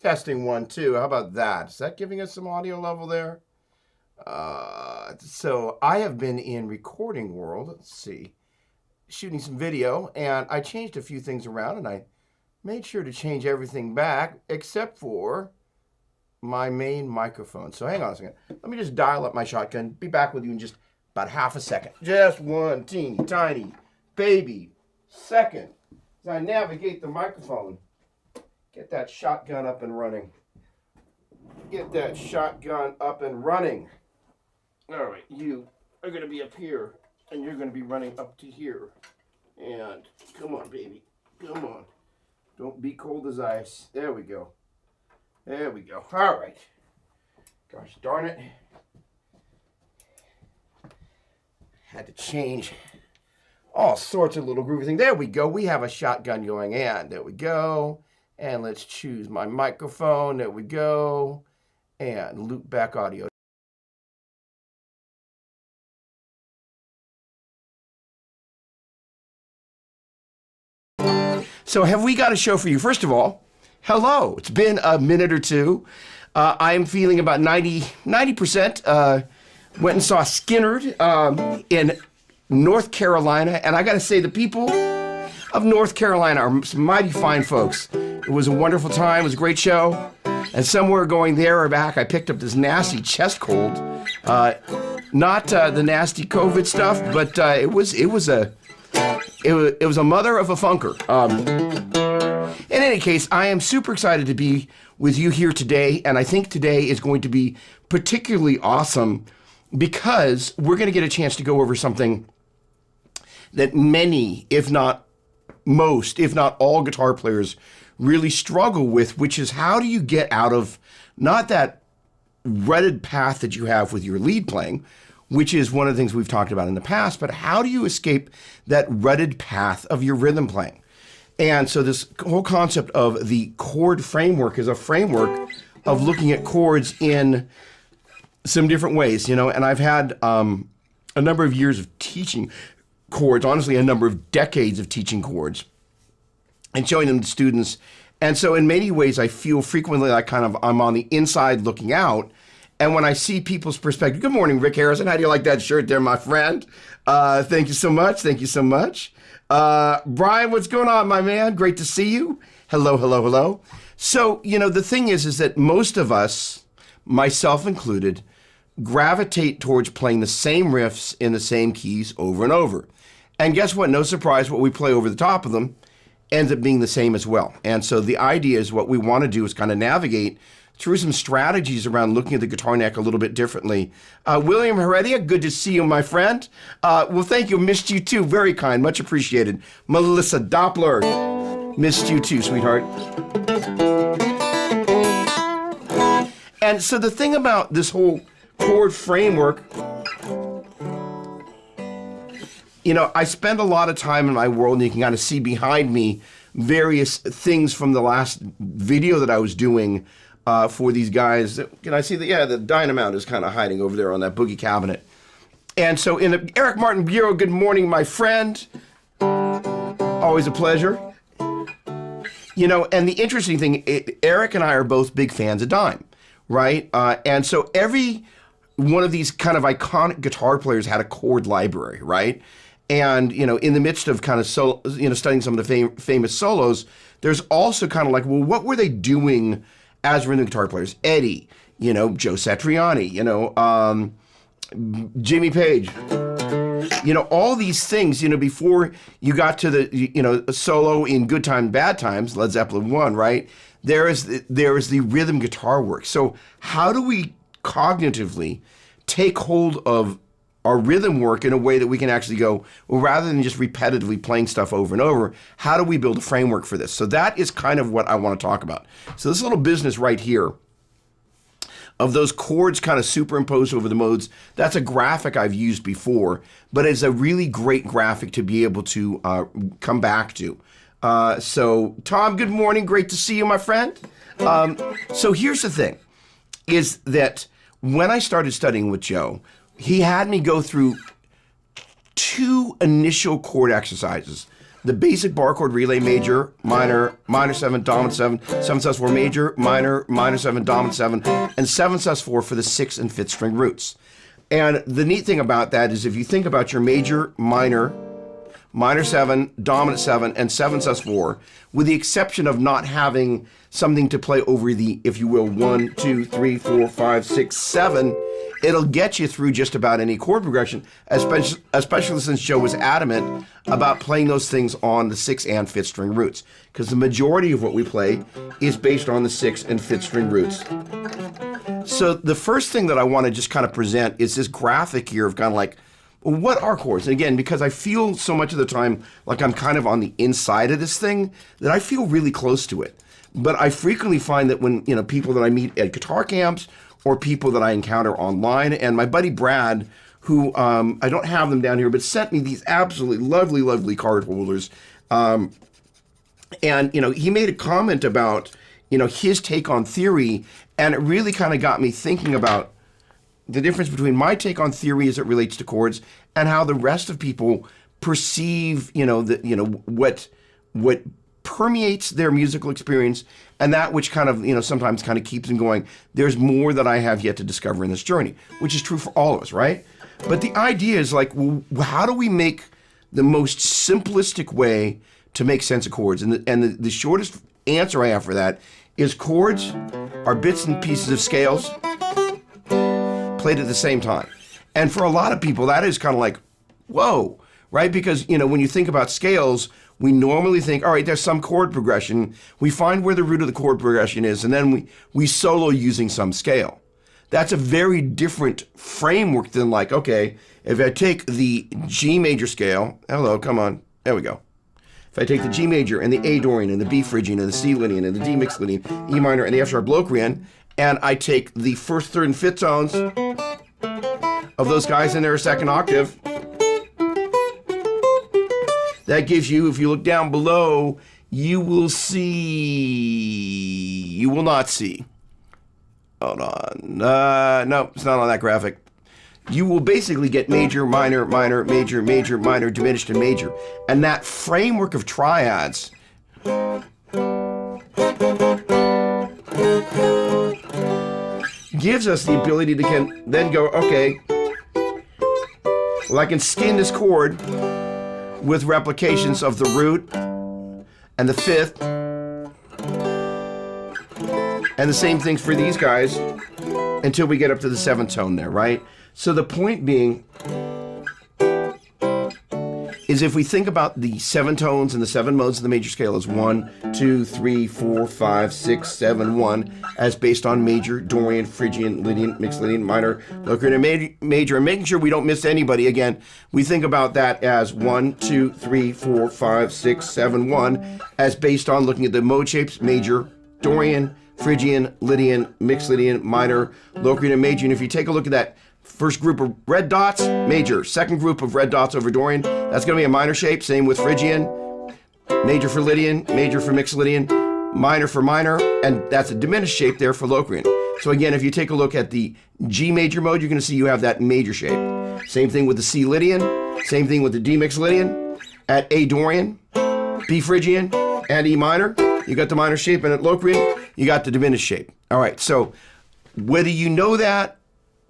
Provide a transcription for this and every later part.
Testing 1, 2. How about that? Is that giving us some audio level there? So I have been in recording world, let's see, shooting some video, and I changed a few things around, and I made sure to change everything back except for my main microphone. So hang on a second. Let me just dial up my shotgun. Be back with you in just about half a second. Just one teeny tiny baby second as I navigate the microphone. Get that shotgun up and running. Get that shotgun up and running. All right, you are going to be up here, and you're going to be running up to here. And come on, baby. Come on. Don't be cold as ice. There we go. There we go. All right. Gosh darn it. Had to change all sorts of little groovy things. There we go. We have a shotgun going in. There we go. And let's choose my microphone. There we go. And loop back audio. So have we got a show for you? First of all, hello. It's been a minute or two. I'm feeling about 90%. Went and saw Skinnerd in North Carolina. And I got to say, the people of North Carolina are some mighty fine folks. It was a wonderful time. It was a great show. And somewhere going there or back, I picked up this nasty chest cold. Not the nasty COVID stuff, but it was a mother of a funker. In any case, I am super excited to be with you here today, and I think today is going to be particularly awesome because we're going to get a chance to go over something that many, if not most, if not all guitar players really struggle with, which is how do you get out of not that rutted path that you have with your lead playing, which is one of the things we've talked about in the past, but how do you escape that rutted path of your rhythm playing? And so this whole concept of the chord framework is a framework of looking at chords in some different ways, you know, and I've had a number of years of teaching chords, honestly, a number of decades of teaching chords and showing them to students. And so in many ways, I feel frequently like I'm on the inside looking out. And when I see people's perspective, good morning, Rick Harrison. How do you like that shirt there, my friend? Thank you so much. Thank you so much. Brian, what's going on, my man? Great to see you. Hello, hello, hello. So, you know, the thing is that most of us, myself included, gravitate towards playing the same riffs in the same keys over and over. And guess what? No surprise, what we play over the top of them ends up being the same as well. And so the idea is what we want to do is kind of navigate through some strategies around looking at the guitar neck a little bit differently. William Heredia, good to see you, my friend. Well, thank you. Missed you too. Very kind. Much appreciated. Melissa Doppler, missed you too, sweetheart. And so the thing about this whole chord framework, you know, I spend a lot of time in my world, and you can kind of see behind me various things from the last video that I was doing for these guys. Can I see that? Yeah, the Dynamount is kind of hiding over there on that boogie cabinet. And so Eric Martin Bureau, good morning, my friend. Always a pleasure. You know, and the interesting thing, Eric and I are both big fans of Dime, right? And so every one of these kind of iconic guitar players had a chord library, right? And, you know, in the midst of kind of studying some of the famous solos, there's also kind of like, well, what were they doing as rhythm guitar players? Eddie, you know, Joe Satriani, you know, Jimmy Page, you know, all these things, you know, before you got to the, you know, solo in Good Time, Bad Times, Led Zeppelin 1, right? There is the rhythm guitar work. So how do we cognitively take hold of our rhythm work in a way that we can actually go, well, rather than just repetitively playing stuff over and over, how do we build a framework for this? So that is kind of what I want to talk about. So this little business right here of those chords kind of superimposed over the modes, that's a graphic I've used before, but it's a really great graphic to be able to come back to. So Tom, good morning. Great to see you, my friend. So here's the thing, is that when I started studying with Joe, he had me go through two initial chord exercises. The basic bar chord relay, major, minor, minor 7, dominant 7, 7 sus4 major, minor, minor 7, dominant 7, and 7 sus4 for the 6th and 5th string roots. And the neat thing about that is if you think about your major, minor, minor 7, dominant 7, and 7 sus4, with the exception of not having something to play over the, if you will, 1, 2, 3, 4, 5, 6, 7, it'll get you through just about any chord progression, especially since Joe was adamant about playing those things on the 6th and 5th string roots, because the majority of what we play is based on the 6th and 5th string roots. So the first thing that I want to just kind of present is this graphic here of kind of like, well, what are chords? And again, because I feel so much of the time like I'm kind of on the inside of this thing, that I feel really close to it. But I frequently find that when, you know, people that I meet at guitar camps or people that I encounter online, and my buddy Brad, who I don't have them down here, but sent me these absolutely lovely, lovely card holders. And, you know, he made a comment about, you know, his take on theory, and it really kind of got me thinking about the difference between my take on theory as it relates to chords and how the rest of people perceive, you know, what permeates their musical experience, and that which kind of, you know, sometimes kind of keeps them going. There's more that I have yet to discover in this journey, which is true for all of us, right? But the idea is like, well, how do we make the most simplistic way to make sense of chords? And the shortest answer I have for that is chords are bits and pieces of scales played at the same time. And for a lot of people, that is kind of like, whoa, right? Because, you know, when you think about scales, we normally think, all right, there's some chord progression. We find where the root of the chord progression is, and then we solo using some scale. That's a very different framework than like, okay, if I take the G major scale, hello, come on, there we go. If I take the G major and the A Dorian and the B Phrygian and the C Lydian and the D mixed Lydian, E minor and the F sharp Locrian, and I take the 1st, 3rd, and 5th tones of those guys in their 2nd octave, that gives you, if you look down below, you will not see Hold on. No, it's not on that graphic. You will basically get major, minor, minor, major, major, minor, diminished, and major. And that framework of triads gives us the ability to then go, okay, well, I can skin this chord with replications of the root and the fifth, and the same things for these guys until we get up to the seventh tone there, right? So the point being is if we think about the 7 tones and the 7 modes of the major scale as 1, 2, 3, 4, 5, 6, 7, 1, as based on major, Dorian, Phrygian, Lydian, mixed Lydian, minor, Locrian, and major, and making sure we don't miss anybody. Again, we think about that as 1, 2, 3, 4, 5, 6, 7, 1, as based on looking at the mode shapes, major, Dorian, Phrygian, Lydian, mixed Lydian, minor, Locrian, and major. And if you take a look at that first group of red dots, major. Second group of red dots over Dorian, that's going to be a minor shape. Same with Phrygian. Major for Lydian, major for mixed Lydian, minor for minor, and that's a diminished shape there for Locrian. So again, if you take a look at the G major mode, you're going to see you have that major shape. Same thing with the C Lydian, same thing with the D mixed Lydian. At A Dorian, B Phrygian, and E minor, you got the minor shape, and at Locrian, you got the diminished shape. All right, so whether you know that,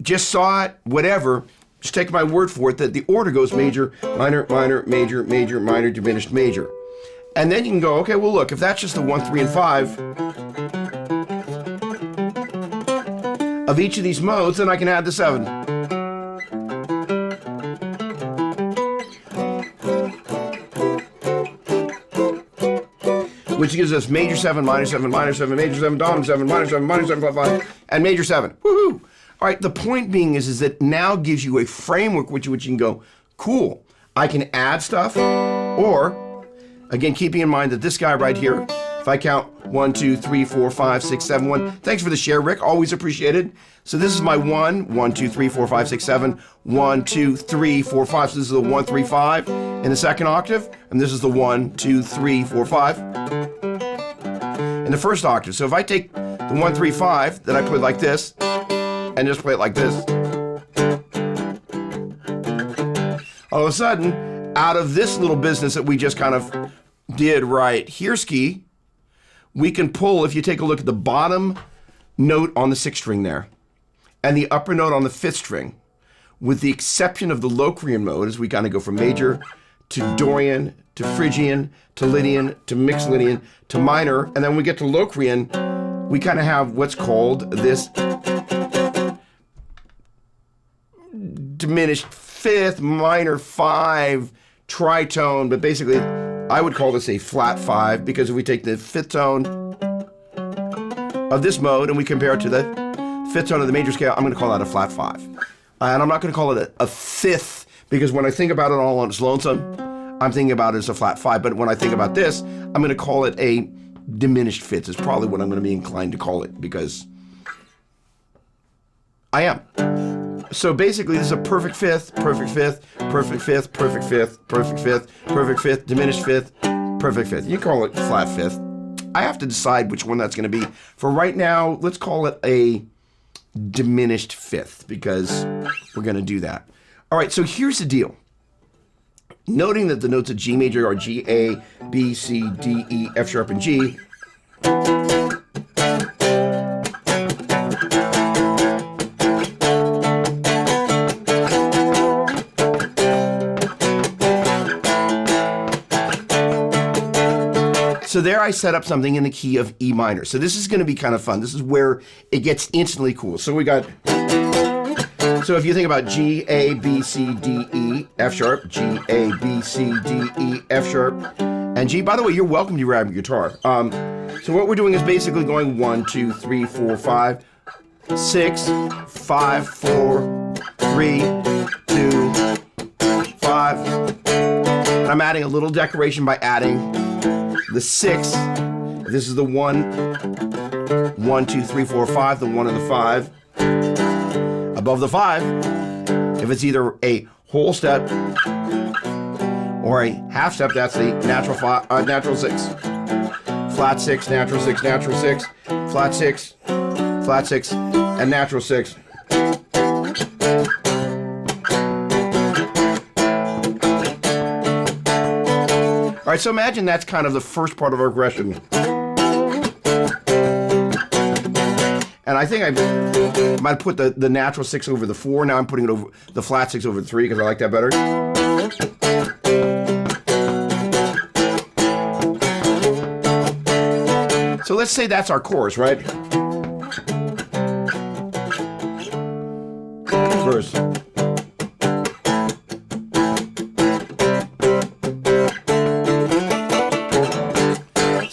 just saw it, whatever, just take my word for it that the order goes major, minor, minor, major, major, minor, diminished, major. And then you can go, okay, well look, if that's just the 1, 3, and 5 of each of these modes, then I can add the 7. Which gives us major 7, minor 7, minor 7, major 7, dominant 7, minor 7, minor 7, 5, and major 7. Woohoo! All right, the point being is that now gives you a framework which you can go, cool, I can add stuff, or, again, keeping in mind that this guy right here, if I count 1, 2, 3, 4, 5, 6, 7, 1, thanks for the share, Rick, always appreciated. So this is my 1, 2, 3, 4, 5, 6, 7, 1, 2, 3, 4, 5, so this is the 1, 3, 5 in the second octave, and this is the 1, 2, 3, 4, 5 in the first octave. So if I take the 1, 3, 5 that I put like this, and just play it like this, all of a sudden, out of this little business that we just kind of did right here, ski, we can pull, if you take a look at the bottom note on the 6th string there, and the upper note on the 5th string, with the exception of the Locrian mode, as we kind of go from major to Dorian, to Phrygian, to Lydian, to mixed Lydian, to minor, and then when we get to Locrian, we kind of have what's called this diminished 5th, minor 5, tritone, but basically I would call this a flat 5, because if we take the 5th tone of this mode and we compare it to the 5th tone of the major scale, I'm going to call that a flat 5. And I'm not going to call it a 5th, because when I think about it all on its lonesome, I'm thinking about it as a flat 5, but when I think about this, I'm going to call it a diminished 5th, is probably what I'm going to be inclined to call it, because I am. So basically, this is a perfect 5th, perfect 5th, perfect 5th, perfect 5th, perfect 5th, perfect 5th, diminished 5th, perfect 5th. You can call it flat 5th. I have to decide which one that's going to be. For right now, let's call it a diminished 5th, because we're going to do that. All right, so here's the deal. Noting that the notes of G major are G, A, B, C, D, E, F sharp, and G, so there I set up something in the key of E minor. So this is going to be kind of fun. This is where it gets instantly cool. So we got, so if you think about G, A, B, C, D, E, F sharp, G, A, B, C, D, E, F sharp, and G. By the way, you're welcome to grab your guitar. So what we're doing is basically going 1, 2, 3, 4, 5, 6, 5, 4, 3, 2, 5. And I'm adding a little decoration by adding the 6, this is the 1, 1, 2, 3, 4, 5, the 1 and the 5. Above the 5, if it's either a whole step or a half step, that's the natural 6. Flat 6, natural 6, natural 6, flat 6, flat 6, and natural 6. All right, so imagine that's kind of the first part of our progression. And I think I might put the natural 6 over the 4. Now I'm putting it over the flat 6 over the 3 because I like that better. So let's say that's our chorus, right? Verse.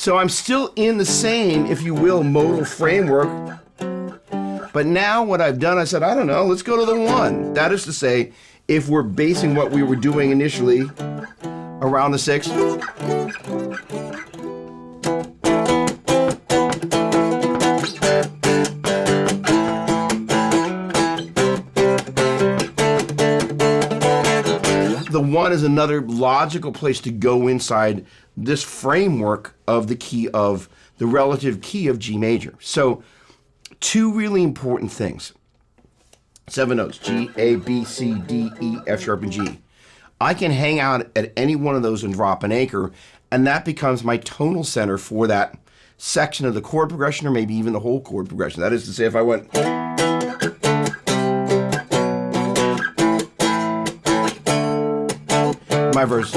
So I'm still in the same, if you will, modal framework. But now what I've done, I said, I don't know, let's go to the 1. That is to say, if we're basing what we were doing initially around the 6, the 1 is another logical place to go inside this framework of the key of the relative key of G major. So 2 really important things. 7 notes, G, A, B, C, D, E, F sharp, and G. I can hang out at any one of those and drop an anchor, and that becomes my tonal center for that section of the chord progression, or maybe even the whole chord progression. That is to say, if I went... my verse.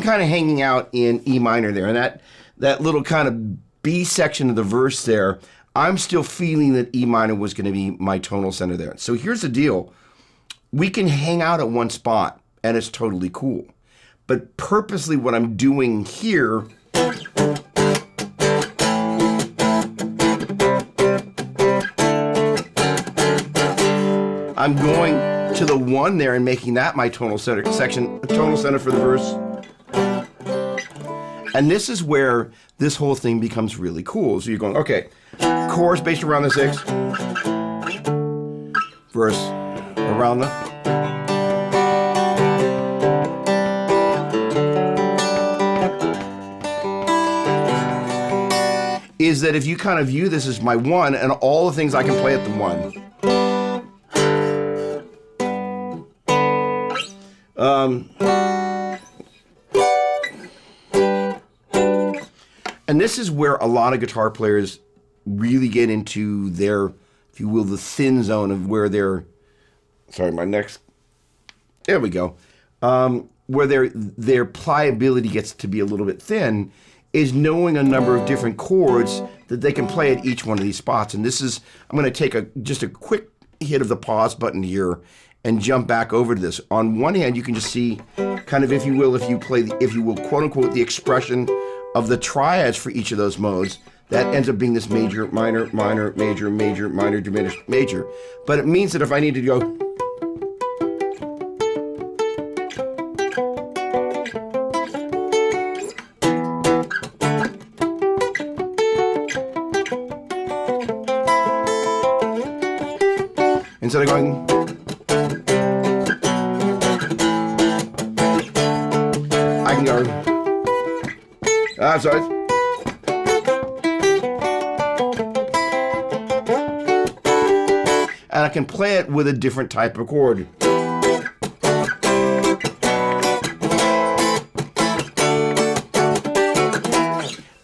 Kind of hanging out in E minor there, and that little kind of B section of the verse there, I'm still feeling that E minor was going to be my tonal center there. So here's the deal. We can hang out at one spot, and it's totally cool. But purposely what I'm doing here I'm going to the 1 there and making that my tonal center tonal center for the verse. And this is where this whole thing becomes really cool. So you're going, okay, chorus based around the 6, verse around the... is that if you kind of view this as my 1 and all the things I can play at the 1. And this is where a lot of guitar players really get into their, if you will, the thin zone of where their, sorry, my next, there we go, where their pliability gets to be a little bit thin, is knowing a number of different chords that they can play at each one of these spots. And this is, I'm going to take just a quick hit of the pause button here and jump back over to this. On one hand, you can just see kind of, if you will, if you play, if you will, quote unquote, the expression of the triads for each of those modes, that ends up being this major, minor, minor, major, major, minor, diminished, major. But it means that if I need to go, instead of going, I can go, I'm sorry. And I can play it with a different type of chord.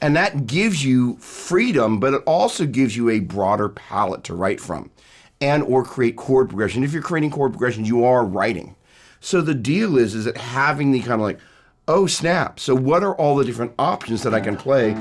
And that gives you freedom, but it also gives you a broader palette to write from and or create chord progression. If you're creating chord progressions, you are writing. So the deal is that having the kind of like, oh snap, so what are all the different options that I can play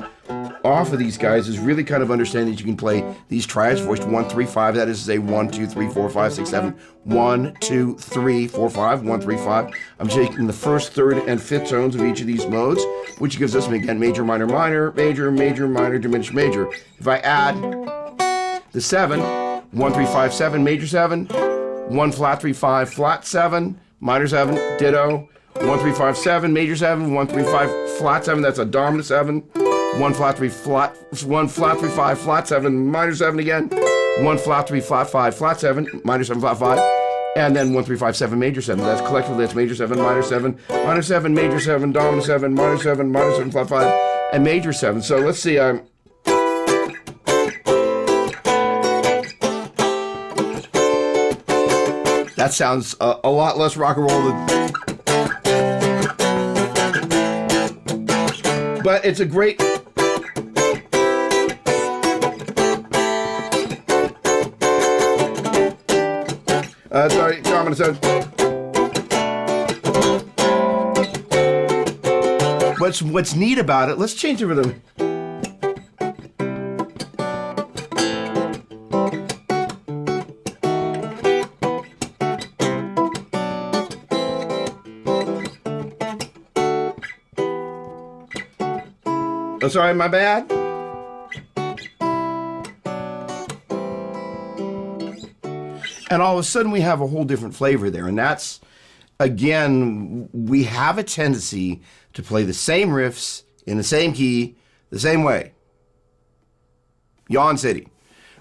off of these guys is really kind of understanding that you can play these triads voiced 1, 3, 5. That is to say 1, 2, 3, 4, 5, 6, 7. 1, 2, 3, 4, 5. 1, 3, 5. I'm taking the first, third, and fifth tones of each of these modes, which gives us, again, major, minor, minor, major, major, minor, diminished, major. If I add the 7, 1, 3, 5, 7, major 7, 1, flat 3, 5, flat 7, minor 7, ditto, 1, 3, 5, 7, major 7, 1, 3, 5, flat 7, that's a dominant 7, 1, flat 3, flat, 1, flat 3, 5, flat 7, minor 7 again, 1, flat 3, flat 5, flat 7, minor 7, flat 5, and then 1, 3, 5, 7, major 7. That's collectively, that's major 7, minor 7, minor 7, major 7, dominant 7, minor 7, minor 7, flat 5, and major 7. So let's see, that sounds a lot less rock and roll than... But it's a great... sorry, dominant 7. What's neat about it, let's change the rhythm. Oh, sorry, my bad. And all of a sudden we have a whole different flavor there. And that's, again, we have a tendency to play the same riffs in the same key, the same way. Yawn City.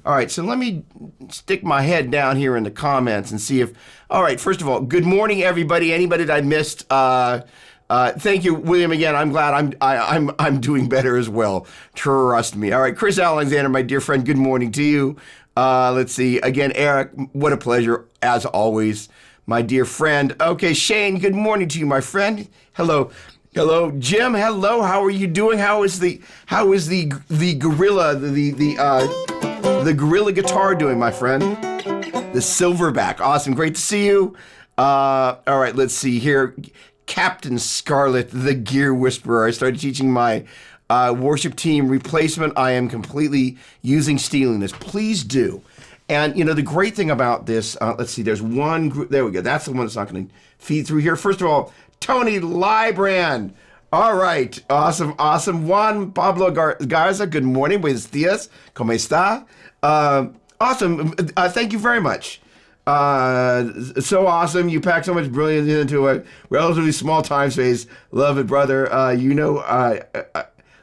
All right, so let me stick my head down here in the comments and see if, all right, first of all, good morning, everybody. Anybody that I missed, thank you, William, again. I'm glad I'm doing better as well. Trust me. All right, Chris Alexander, my dear friend, good morning to you. Let's see. Again, Eric, what a pleasure, as always. My dear friend. Okay, Shane, good morning to you, my friend. Hello. Hello, Jim. Hello. How are you doing? How is the gorilla, the gorilla guitar doing, my friend? The silverback. Awesome. Great to see you. All right, let's see here. Captain Scarlet, the Gear Whisperer. I started teaching my worship team replacement. I am completely stealing this. Please do. And, you know, the great thing about this, let's see, there's one group. There we go. That's the one that's not going to feed through here. First of all, Tony Librand. All right. Awesome. Awesome. Juan Pablo Garza. Good morning. Buenos dias. ¿Cómo está? Awesome. Thank you very much. So awesome. You pack so much brilliance into a relatively small time space. Love it, brother.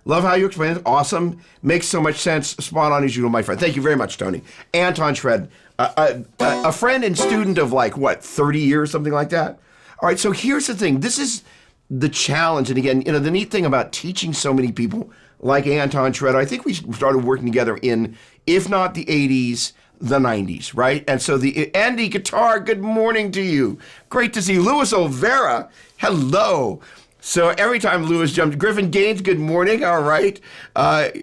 Love how you explain it. Awesome. Makes so much sense. Spot on as usual, my friend. Thank you very much, Tony. Anton Shred, a friend and student of like, what, 30 years, something like that? All right, so here's the thing. This is the challenge. And again, you know, the neat thing about teaching so many people like Anton Shred, I think we started working together in, if not the 80s, the 90s, right? And so the Andy Guitar, good morning to you. Great to see you. Louis Olvera, hello. So every time Louis jumps, Griffin Gaines, good morning. All right.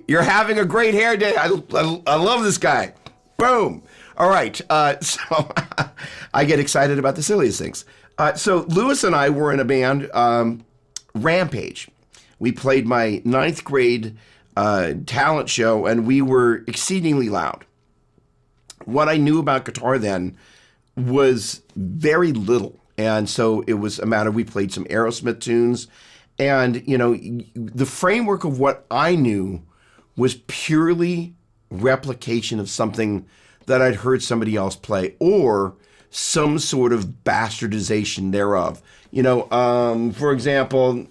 You're having a great hair day. I love this guy. Boom. All right. So I get excited about the silliest things. So Louis and I were in a band, Rampage. We played my 9th grade talent show, and we were exceedingly loud. What I knew about guitar then was very little. And so it was a matter, we played some Aerosmith tunes. And, you know, the framework of what I knew was purely replication of something that I'd heard somebody else play, or some sort of bastardization thereof. You know, for example,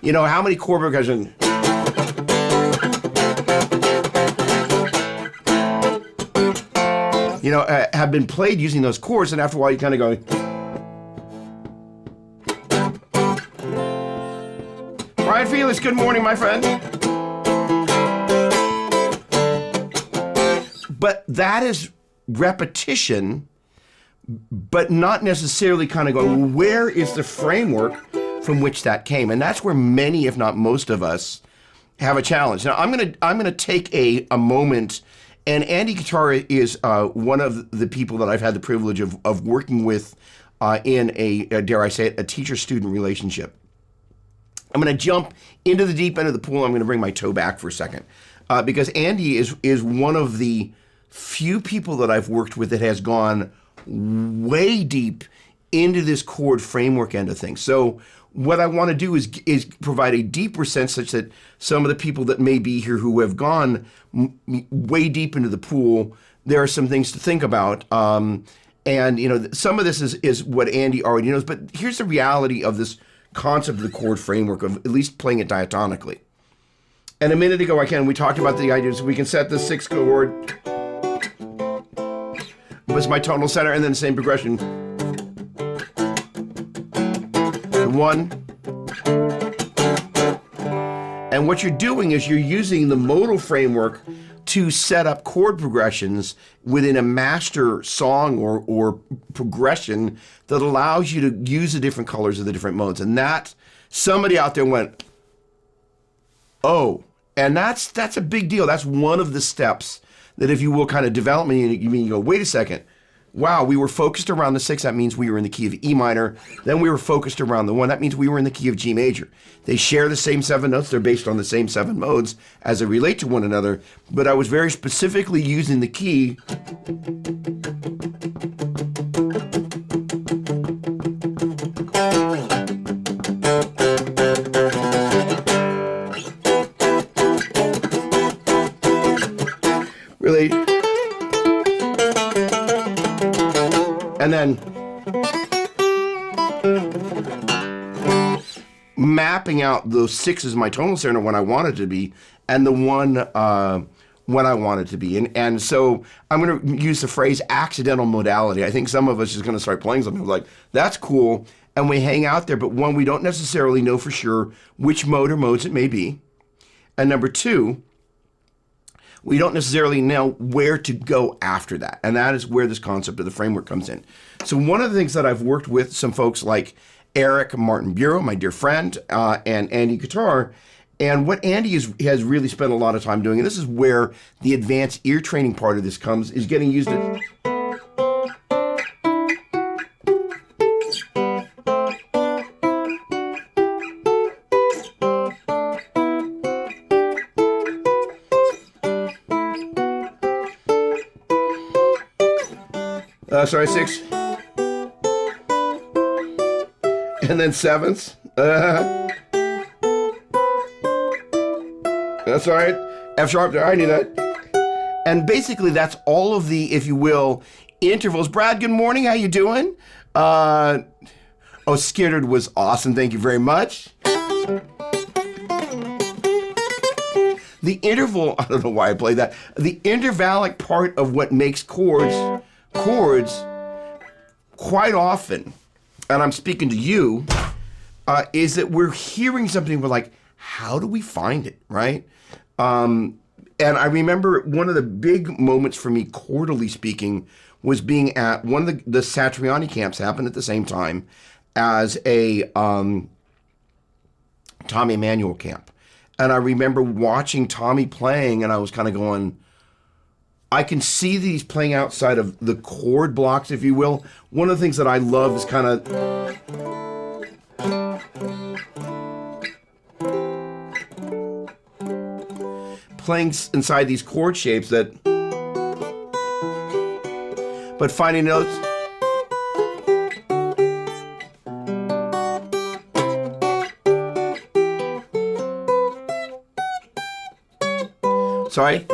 you know, how many chord progressions? You know, have been played using those chords, and after a while you kind of go. Brian Felix, good morning, my friend. But that is repetition, but not necessarily kind of going, well, where is the framework from which that came? And that's where many, if not most of us, have a challenge. Now, I'm gonna take a moment. And Andy Guitar is one of the people that I've had the privilege of working with in a, dare I say it, a teacher-student relationship. I'm going to jump into the deep end of the pool. I'm going to bring my toe back for a second because Andy is one of the few people that I've worked with that has gone way deep into this chord framework end of things. So what I want to do is provide a deeper sense such that some of the people that may be here who have gone way deep into the pool, there are some things to think about. And you know, some of this is what Andy already knows, but here's the reality of this concept of the chord framework, of at least playing it diatonically. And a minute ago, we talked about the ideas. We can set the 6th chord was my tonal center, and then the same progression. The 1. And what you're doing is you're using the modal framework to set up chord progressions within a master song or progression that allows you to use the different colors of the different modes. And that, somebody out there went, oh, and that's a big deal. That's one of the steps that, if you will, kind of development, you go, wait a second. Wow, we were focused around the 6. That means we were in the key of E minor. Then we were focused around the 1. That means we were in the key of G major. They share the same 7 notes. They're based on the same 7 modes as they relate to one another. But I was very specifically using the key really. And then mapping out those 6 as my tonal center when I want it to be, and the 1 when I want it to be. And so I'm going to use the phrase accidental modality. I think some of us is going to start playing something like, that's cool, and we hang out there, but 1, we don't necessarily know for sure which mode or modes it may be. And number 2, we don't necessarily know where to go after that. And that is where this concept of the framework comes in. So one of the things that I've worked with some folks like Eric Martin Bureau, my dear friend, and Andy Guitar, and what Andy has really spent a lot of time doing, and this is where the advanced ear training part of this comes, is getting used to. Sorry, 6. And then 7s. That's all right. F sharp there, I knew that. And basically that's all of the, if you will, intervals. Brad, good morning, how you doing? Oh, Skittered was awesome, thank you very much. The interval, I don't know why I played that. The intervallic part of what makes chords quite often, and I'm speaking to you, is that we're hearing something, we're like, how do we find it, right? And I remember one of the big moments for me, chordally speaking, was being at one of the Satriani camps, happened at the same time as a Tommy Emmanuel camp. And I remember watching Tommy playing, and I was kind of going, I can see these playing outside of the chord blocks, if you will. One of the things that I love is kind of playing inside these chord shapes that, but finding notes. Sorry.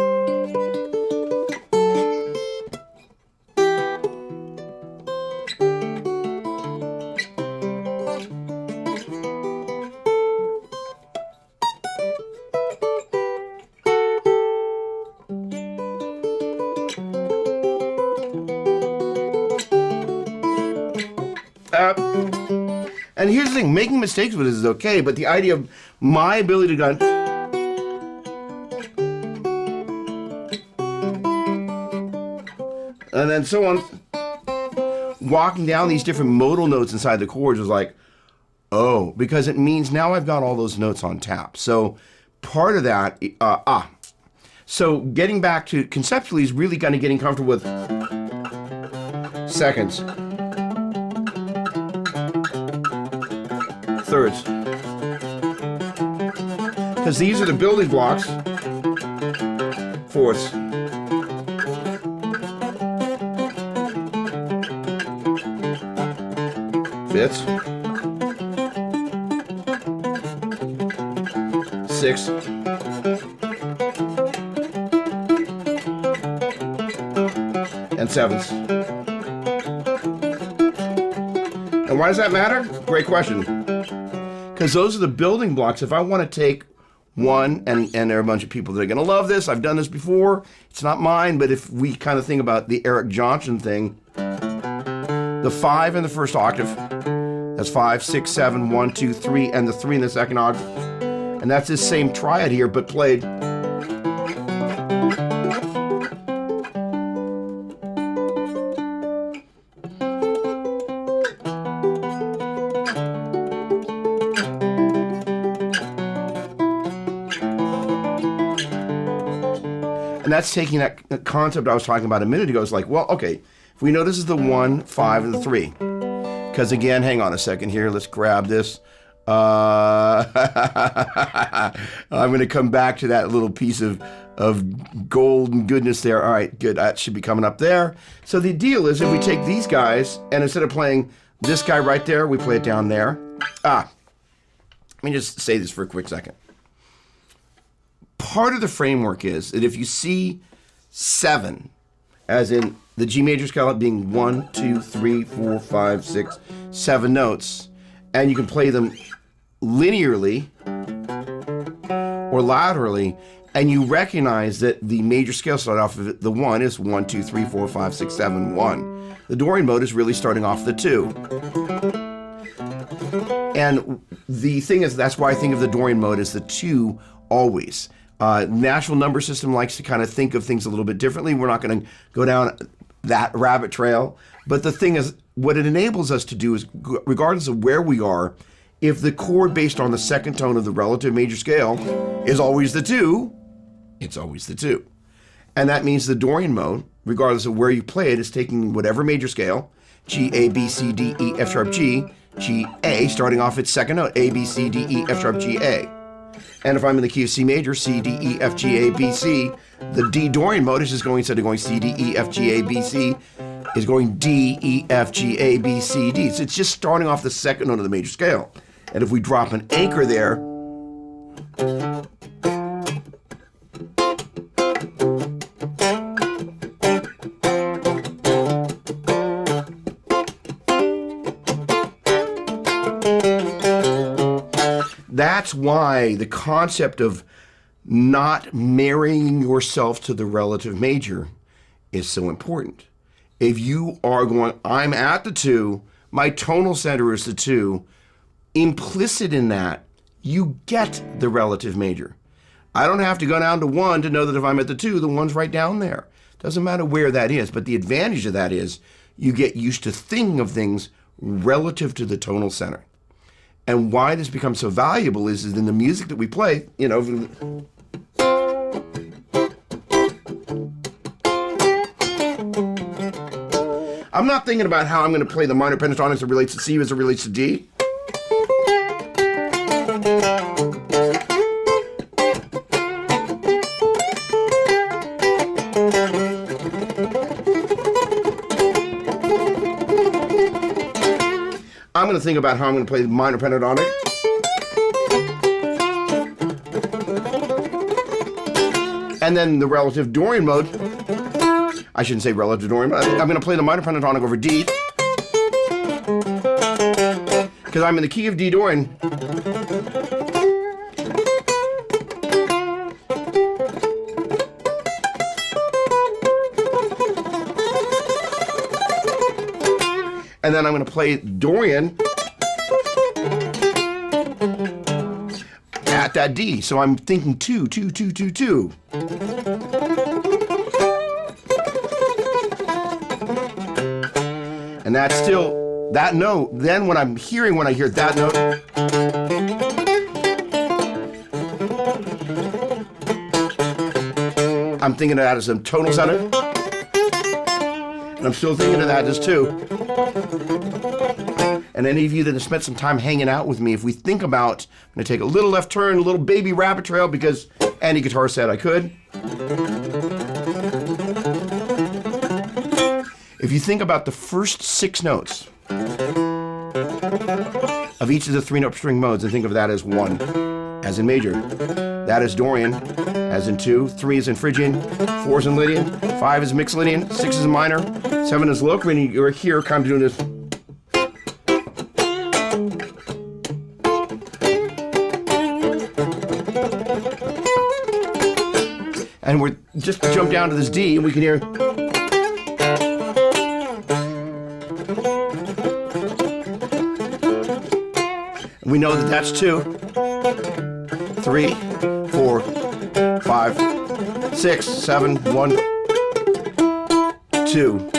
And here's the thing, making mistakes with this is okay, but the idea of my ability to go, and then so on, walking down these different modal notes inside the chords was like, oh, because it means now I've got all those notes on tap. So part of that, so getting back to conceptually is really kind of getting comfortable with seconds. thirds. Because these are the building blocks. Fourths. Fifths. Sixths. And sevenths. And why does that matter? Great question. Because those are the building blocks. If I want to take one, and there are a bunch of people that are going to love this. I've done this before. It's not mine, but if we kind of think about the Eric Johnson thing, the 5 in the first octave, that's 5, 6, 7, 1, 2, 3, and the 3 in the second octave. And that's this same triad here, but played. And that's taking that concept I was talking about a minute ago. It's like, well, okay, if we know this is the 1, 5, and the 3, because again, hang on a second here, let's grab this. I'm going to come back to that little piece of gold and goodness there. All right, good, that should be coming up there. So the deal is if we take these guys, and instead of playing this guy right there, we play it down there. Let me just say this for a quick second. Part of the framework is that if you see 7, as in the G major scale being 1, 2, 3, 4, 5, 6, 7 notes, and you can play them linearly or laterally, and you recognize that the major scale starting off of the 1 is 1, 2, 3, 4, 5, 6, 7, 1. The Dorian mode is really starting off the 2. And the thing is, that's why I think of the Dorian mode as the 2 always. Natural number system likes to kind of think of things a little bit differently. We're not going to go down that rabbit trail. But the thing is, what it enables us to do is, regardless of where we are, if the chord based on the second tone of the relative major scale is always the 2, it's always the 2. And that means the Dorian mode, regardless of where you play it, is taking whatever major scale, G, A, B, C, D, E, F sharp, G, G, A, starting off its second note, A, B, C, D, E, F sharp, G, A. And if I'm in the key of C major, C, D, E, F, G, A, B, C, the D Dorian mode is just going, instead of going C, D, E, F, G, A, B, C, is going D, E, F, G, A, B, C, D. So it's just starting off the second note of the major scale. And if we drop an anchor there, that's why the concept of not marrying yourself to the relative major is so important. If you are going, I'm at the 2, my tonal center is the 2, implicit in that, you get the relative major. I don't have to go down to 1 to know that if I'm at the 2, the 1's right down there. Doesn't matter where that is, but the advantage of that is you get used to thinking of things relative to the tonal center. And why this becomes so valuable is in the music that we play, you know. I'm not thinking about how I'm going to play the minor pentatonic as it relates to C as it relates to D. I'm going to think about how I'm going to play the minor pentatonic. And then the relative Dorian mode. I shouldn't say relative Dorian, but I'm going to play the minor pentatonic over D. Because I'm in the key of D Dorian. And then I'm going to play Dorian at that D. So I'm thinking 2, 2, 2, 2, 2. And that's still that note. Then when I hear that note, I'm thinking of that as a tonal center. And I'm still thinking of that as 2. and any of you that have spent some time hanging out with me, if we think about, I'm going to take a little left turn, a little baby rabbit trail, because any guitar said I could. If you think about the first 6 notes of each of the 3-note string modes, and think of that as 1, as in major. That is Dorian, as in 2. 3 is in Phrygian. 4 is in Lydian. 5 is mixed Lydian. 6 is in minor. 7 is local, and you're here kind of doing this. And we're just jump down to this D, and we can hear. We know that that's 2, 3, 4, 5, 6, 7, 1, 2.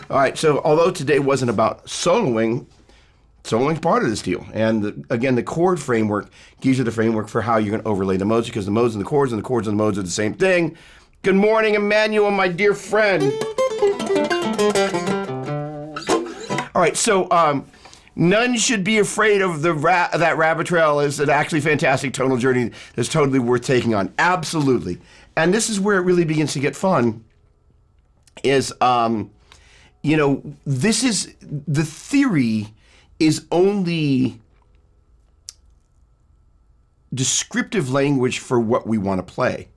All right, so although today wasn't about soloing, soloing's part of this deal. And again, the chord framework gives you the framework for how you're going to overlay the modes, because the modes and the chords and the chords and the modes are the same thing. Good morning, Emmanuel, my dear friend. All right, so none should be afraid of that rabbit trail. Is an actually fantastic tonal journey that's totally worth taking on. Absolutely. And this is where it really begins to get fun, is, you know, this is, the theory is only descriptive language for what we want to play.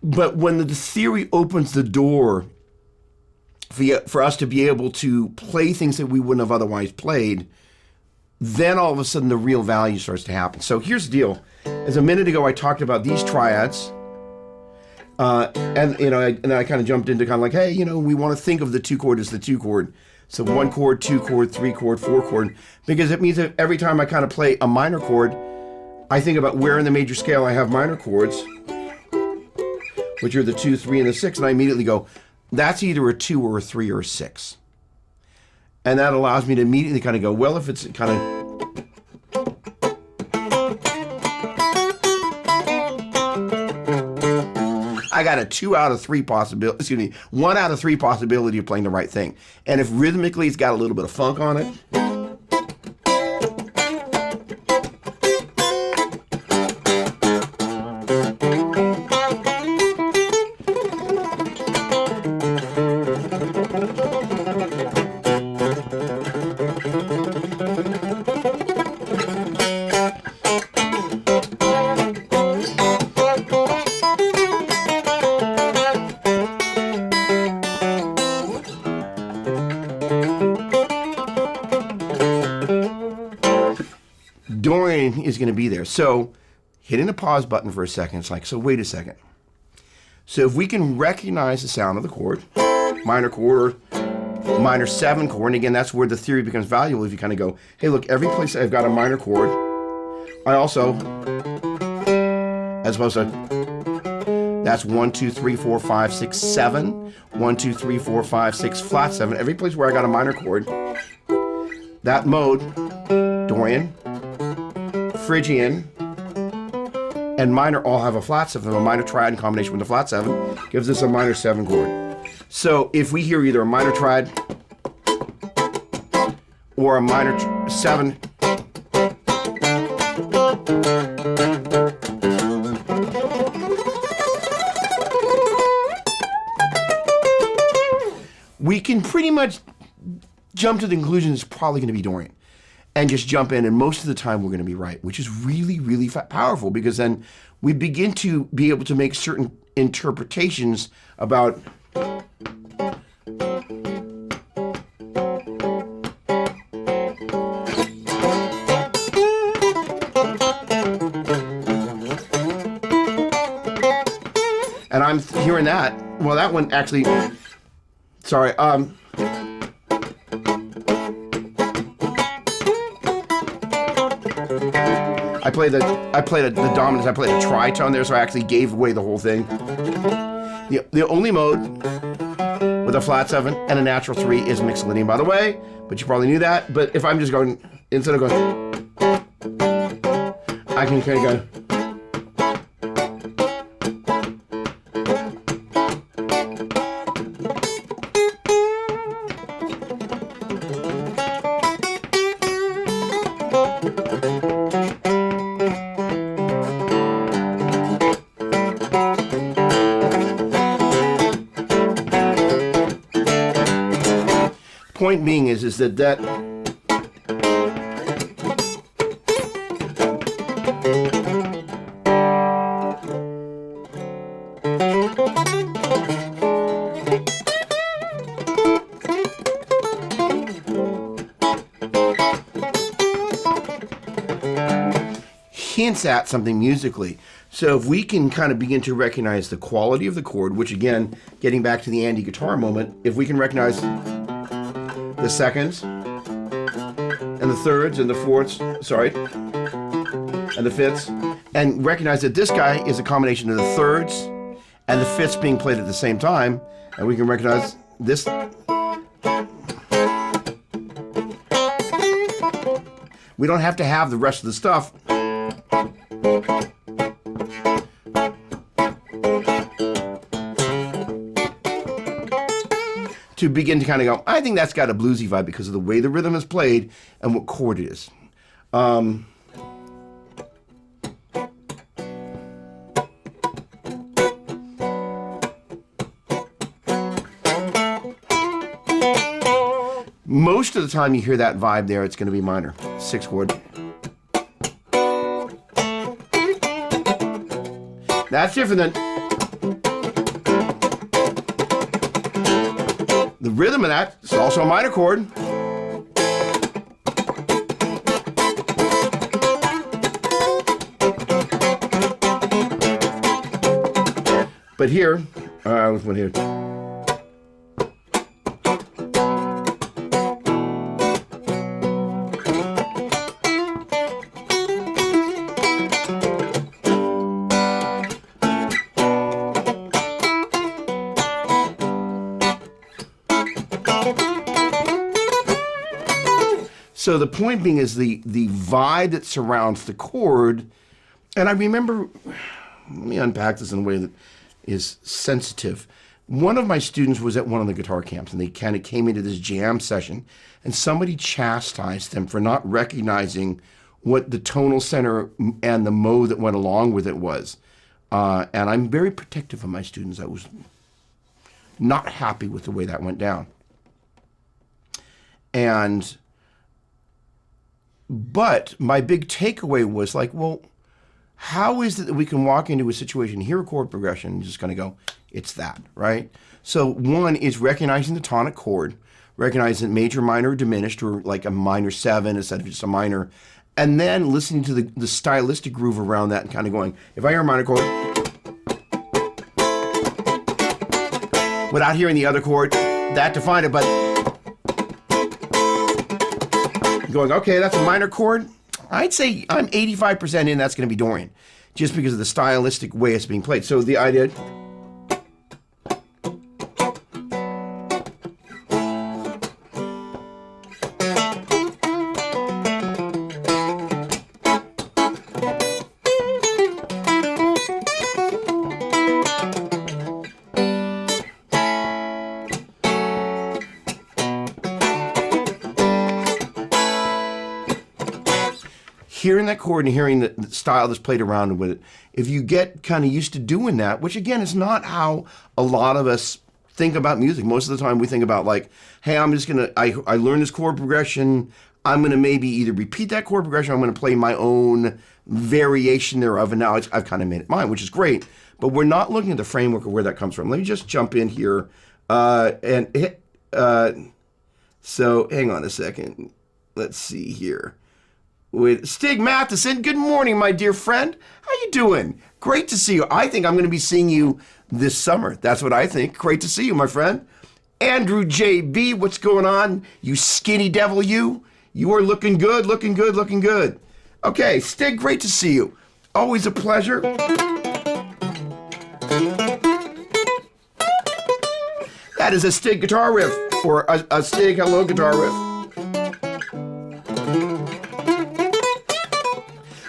But when the theory opens the door for us to be able to play things that we wouldn't have otherwise played, then all of a sudden the real value starts to happen. So here's the deal. As a minute ago I talked about these triads, and you know, I kind of jumped into kind of like, hey, you know, we want to think of the 2 chord as the 2 chord. So 1 chord, 2 chord, 3 chord, 4 chord, because it means that every time I kind of play a minor chord, I think about where in the major scale I have minor chords, which are the 2, 3, and the 6, and I immediately go, that's either a 2 or a 3 or a 6. And that allows me to immediately kind of go, well, if it's kind of, I got a 2 out of 3 possibility, excuse me, 1 out of 3 possibility of playing the right thing. And if rhythmically it's got a little bit of funk on it, Dorian is going to be there. So hitting the pause button for a second, it's like, so wait a second. So if we can recognize the sound of the chord, minor chord or minor 7 chord, and again, that's where the theory becomes valuable. If you kind of go, hey, look, every place I've got a minor chord, I also, as opposed to, that's 1, 2, 3, 4, 5, 6, 7. 1, 2, 3, 4, 5, 6, flat 7. Every place where I got a minor chord, that mode, Dorian, Phrygian, and minor all have a flat 7. A minor triad in combination with a flat 7 gives us a minor 7 chord. So if we hear either a minor triad or a minor 7, we can pretty much jump to the conclusion it's probably going to be Dorian. And just jump in, and most of the time we're going to be right, which is really, really powerful, because then we begin to be able to make certain interpretations about and I'm hearing that. Well, that one actually, sorry, I played the dominance, I played a tritone there, so I actually gave away the whole thing. The only mode with a flat 7 and a natural 3 is mixed Lydian, by the way, but you probably knew that. But if I'm just going, instead of going, I can kind of go. Point being is that hints at something musically. So if we can kind of begin to recognize the quality of the chord, which again, getting back to the Andy guitar moment, if we can recognize the seconds and the thirds and the fourths, and the fifths, and recognize that this guy is a combination of the thirds and the fifths being played at the same time, and we can recognize this. We don't have to have the rest of the stuff. To begin to kind of go, I think that's got a bluesy vibe because of the way the rhythm is played and what chord it is. Most of the time you hear that vibe there, it's going to be minor, 6 chord. That's different than the rhythm of that. It's also a minor chord. But here, which one here? So the point being is the vibe that surrounds the chord, and I remember, let me unpack this in a way that is sensitive. One of my students was at one of the guitar camps, and they kind of came into this jam session, and somebody chastised them for not recognizing what the tonal center and the mode that went along with it was. And I'm very protective of my students. I was not happy with the way that went down. But my big takeaway was like, well, how is it that we can walk into a situation, hear a chord progression, and just kind of go, it's that, right? So one is recognizing the tonic chord, recognizing major, minor, diminished, or like a minor 7 instead of just a minor, and then listening to the stylistic groove around that and kind of going, if I hear a minor chord, without hearing the other chord, that defined it, but going, okay, that's a minor chord. I'd say I'm 85% in, that's going to be Dorian, just because of the stylistic way it's being played. So the idea. Hearing that chord and hearing the style that's played around with it, if you get kind of used to doing that, which again is not how a lot of us think about music. Most of the time we think about like, hey, I'm just gonna, I learned this chord progression, I'm gonna maybe either repeat that chord progression, or I'm gonna play my own variation thereof, and now I've kind of made it mine, which is great. But we're not looking at the framework of where that comes from. Let me just jump in here and hit, so hang on a second. Let's see here. With Stig Matheson. Good morning, my dear friend. How you doing? Great to see you. I think I'm going to be seeing you this summer. That's what I think. Great to see you, my friend. Andrew JB, what's going on? You skinny devil, you. You are looking good, looking good, looking good. Okay, Stig, great to see you. Always a pleasure. That is a Stig guitar riff, or a Stig hello guitar riff.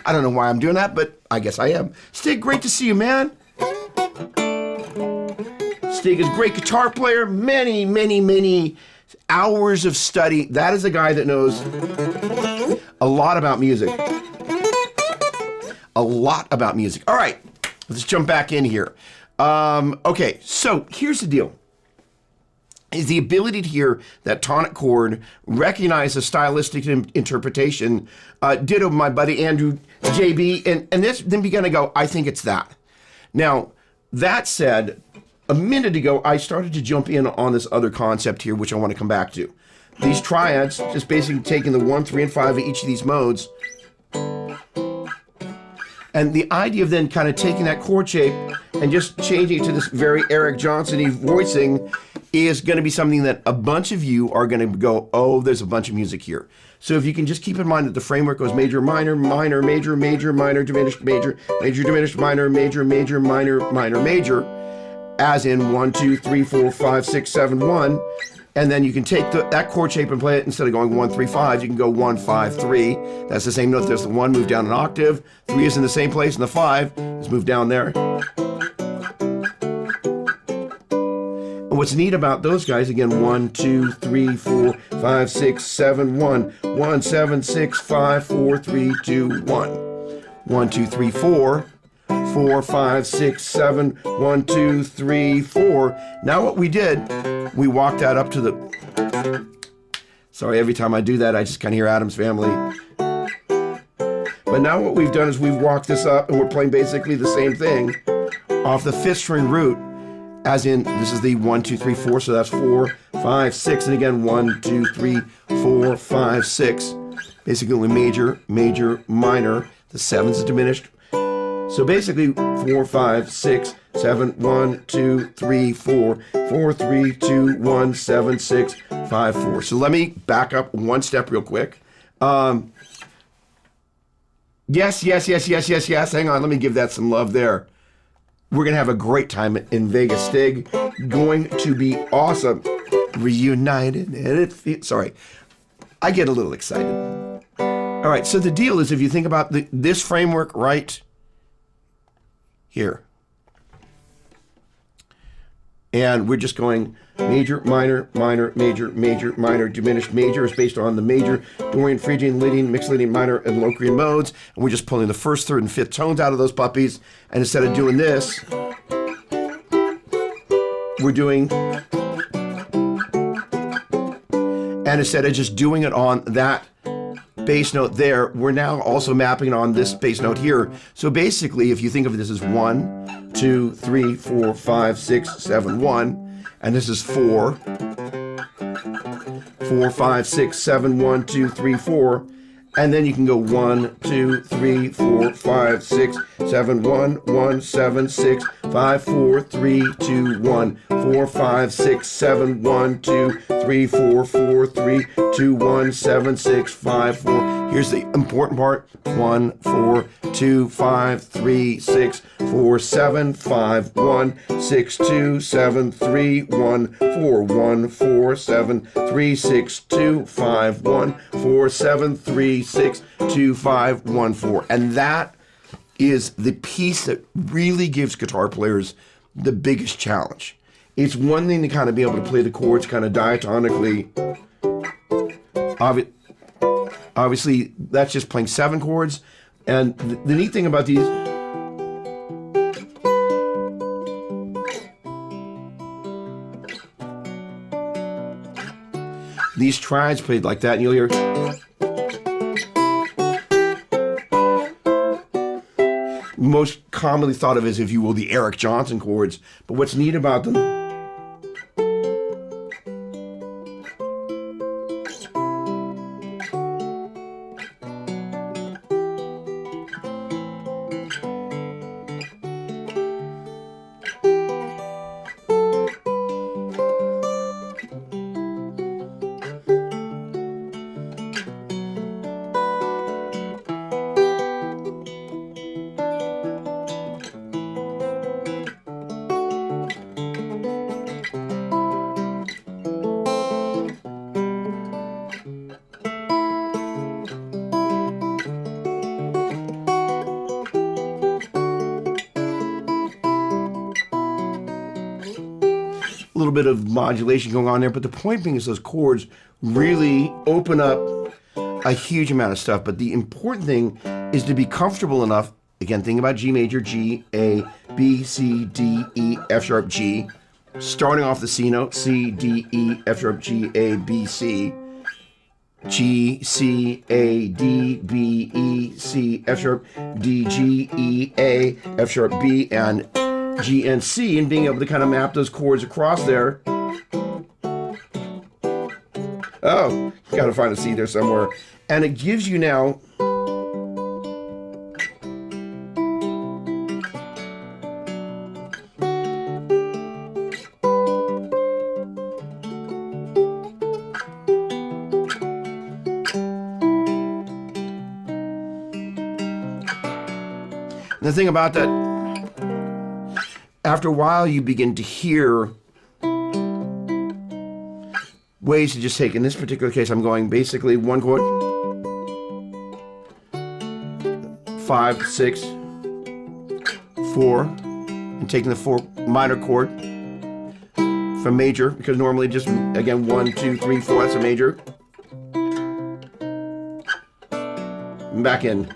I don't know why I'm doing that, but I guess I am. Stig, great to see you, man. Stig is a great guitar player. Many, many, many hours of study. That is a guy that knows a lot about music. A lot about music. All right, let's jump back in here. Okay, so here's the deal. Is the ability to hear that tonic chord, recognize a stylistic interpretation. Ditto my buddy Andrew JB, and this then began to go, I think it's that. Now, that said, a minute ago, I started to jump in on this other concept here, which I want to come back to. These triads, just basically taking the 1, 3, and 5 of each of these modes. And the idea of then kind of taking that chord shape and just changing it to this very Eric Johnson-y voicing is going to be something that a bunch of you are going to go, oh, there's a bunch of music here. So if you can just keep in mind that the framework goes major, minor, minor, major, major, minor, diminished, major, major, diminished, minor, major, major, minor, minor, major, as in 1, 2, 3, 4, 5, 6, 7, 1. And then you can take that chord shape and play it. Instead of going 1, 3, 5, you can go 1, 5, 3. That's the same note. There's the 1 moved down an octave. 3 is in the same place, and the 5 is moved down there. And what's neat about those guys, again, 1, 2, 3, 4, 5, 6, 7, 1. 1, 7, 6, 5, 4, 3, 2, 1. 1, 2, 3, 4. 4, 5, 6, 7, 1, 2, 3, 4. Now what we did, we walked that up to the... Sorry, every time I do that, I just kind of hear Adam's Family. But now what we've done is we've walked this up, and we're playing basically the same thing off the 5th string root, as in, this is the 1, 2, 3, 4, so that's 4, 5, 6, and again, 1, 2, 3, 4, 5, 6. Basically major, major, minor. The 7's a diminished. So basically 4, 5, 6, 7, 1, 2, 3, 4, 4, 3, 2, 1, 7, 6, 5, 4. So let me back up one step real quick. Yes. Hang on, let me give that some love there. We're going to have a great time in Vegas, Stig. Going to be awesome. Reunited and it feels... Sorry, I get a little excited. All right, so the deal is if you think about this framework right here. And we're just going major, minor, minor, major, major, minor, diminished. Major is based on the major, Dorian, Phrygian, Lydian, mixed Lydian, minor, and Locrian modes. And we're just pulling the 1st, 3rd, and 5th tones out of those puppies. And instead of doing this, we're doing... And instead of just doing it on that bass note there, we're now also mapping on this bass note here. So basically, if you think of this as 1, 2, 3, 4, 5, 6, 7, 1, and this is 4, 4, 5, 6, 7, 1, 2, 3, 4, and then you can go 1, 2, 3, 4, 5, 6, 7, 1, 1, 7, 6, 5, 4, 3, 2, 1, 4, 5, 6, 7, 1, 2, 3, 4, 4, 3, 2, 1, 7, 6, 5, 4. Here's the important part. 1, 4, 2, 5, 3, 6, 4, 7, 5, 1, 6, 2, 7, 3, 1, 4, 1, 4, 7, 3, 6, 2, 5, 1, 4, 7, 3, 6, 2, 5, 1, 4. And that is the piece that really gives guitar players the biggest challenge. It's one thing to kind of be able to play the chords kind of diatonically. Obviously, that's just playing 7 chords. And the neat thing about these triads played like that, and you'll hear... most commonly thought of as, if you will, the Eric Johnson chords. But what's neat about them... little bit of modulation going on there, but the point being is those chords really open up a huge amount of stuff. But the important thing is to be comfortable enough. Again, think about G major, G, A, B, C, D, E, F sharp, G. Starting off the C note, C, D, E, F sharp, G, A, B, C. G, C, A, D, B, E, C, F sharp, D, G, E, A, F sharp, B, and G and C, and being able to kind of map those chords across there. Oh, you got to find a C there somewhere. And it gives you now the thing about that, after a while you begin to hear ways to just take, in this particular case I'm going basically one chord, 5, 6, 4, and taking the 4 minor chord from major, because normally just, again, 1, 2, 3, 4, that's a major. And back in.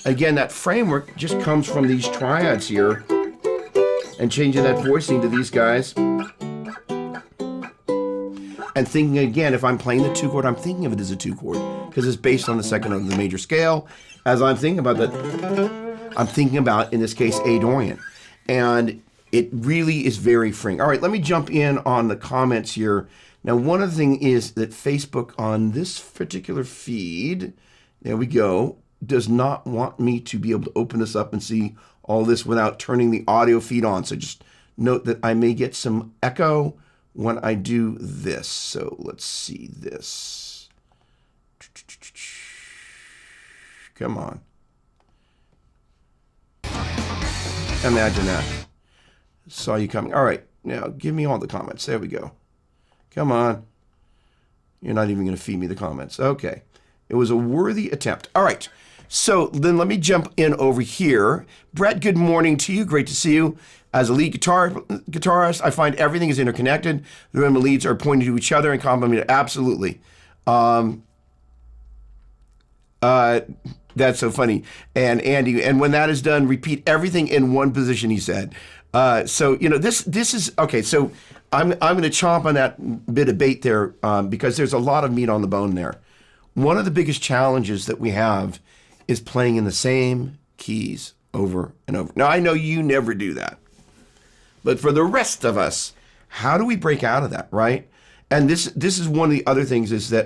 Again, that framework just comes from these triads here, and changing that voicing to these guys. And thinking again, if I'm playing the 2 chord, I'm thinking of it as a 2 chord, because it's based on the second of the major scale. As I'm thinking about that, I'm thinking about, in this case, A Dorian. And it really is very freeing. All right, let me jump in on the comments here. Now, one of the things is that Facebook on this particular feed, there we go, does not want me to be able to open this up and see all this without turning the audio feed on. So just note that I may get some echo when I do this. So let's see this. Come on. Imagine that. Saw you coming. All right, now give me all the comments. There we go. Come on. You're not even going to feed me the comments. Okay. It was a worthy attempt. All right. So then let me jump in over here. Brett, good morning to you. Great to see you. As a lead guitarist, I find everything is interconnected. The rhythm leads are pointing to each other and complement. Absolutely. That's so funny. And Andy, and when that is done, repeat everything in one position, he said. So, you know, this is, okay, so I'm going to chomp on that bit of bait there because there's a lot of meat on the bone there. One of the biggest challenges that we have is playing in the same keys over and over. Now, I know you never do that. But for the rest of us, how do we break out of that, right? And this is one of the other things is that,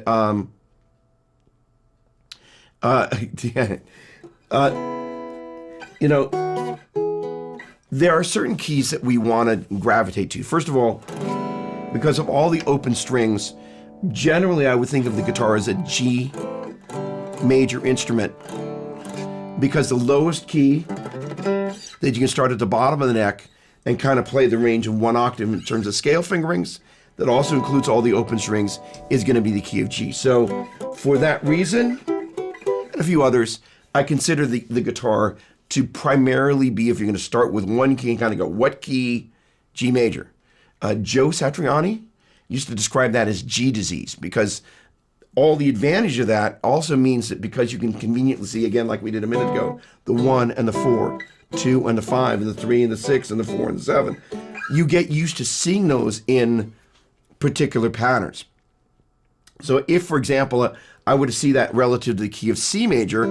you know, there are certain keys that we want to gravitate to. First of all, because of all the open strings, generally I would think of the guitar as a G major instrument, because the lowest key that you can start at the bottom of the neck and kind of play the range of 1 octave in terms of scale fingerings, that also includes all the open strings, is going to be the key of G. So for that reason, and a few others, I consider the guitar to primarily be, if you're going to start with one key and kind of go, what key? G major. Joe Satriani used to describe that as G disease, because all the advantage of that also means that because you can conveniently see, again, like we did a minute ago, the 1 and the 4, 2 and the 5, and the 3 and the 6, and the 4 and the 7, you get used to seeing those in particular patterns. So if, for example, I were to see that relative to the key of C major,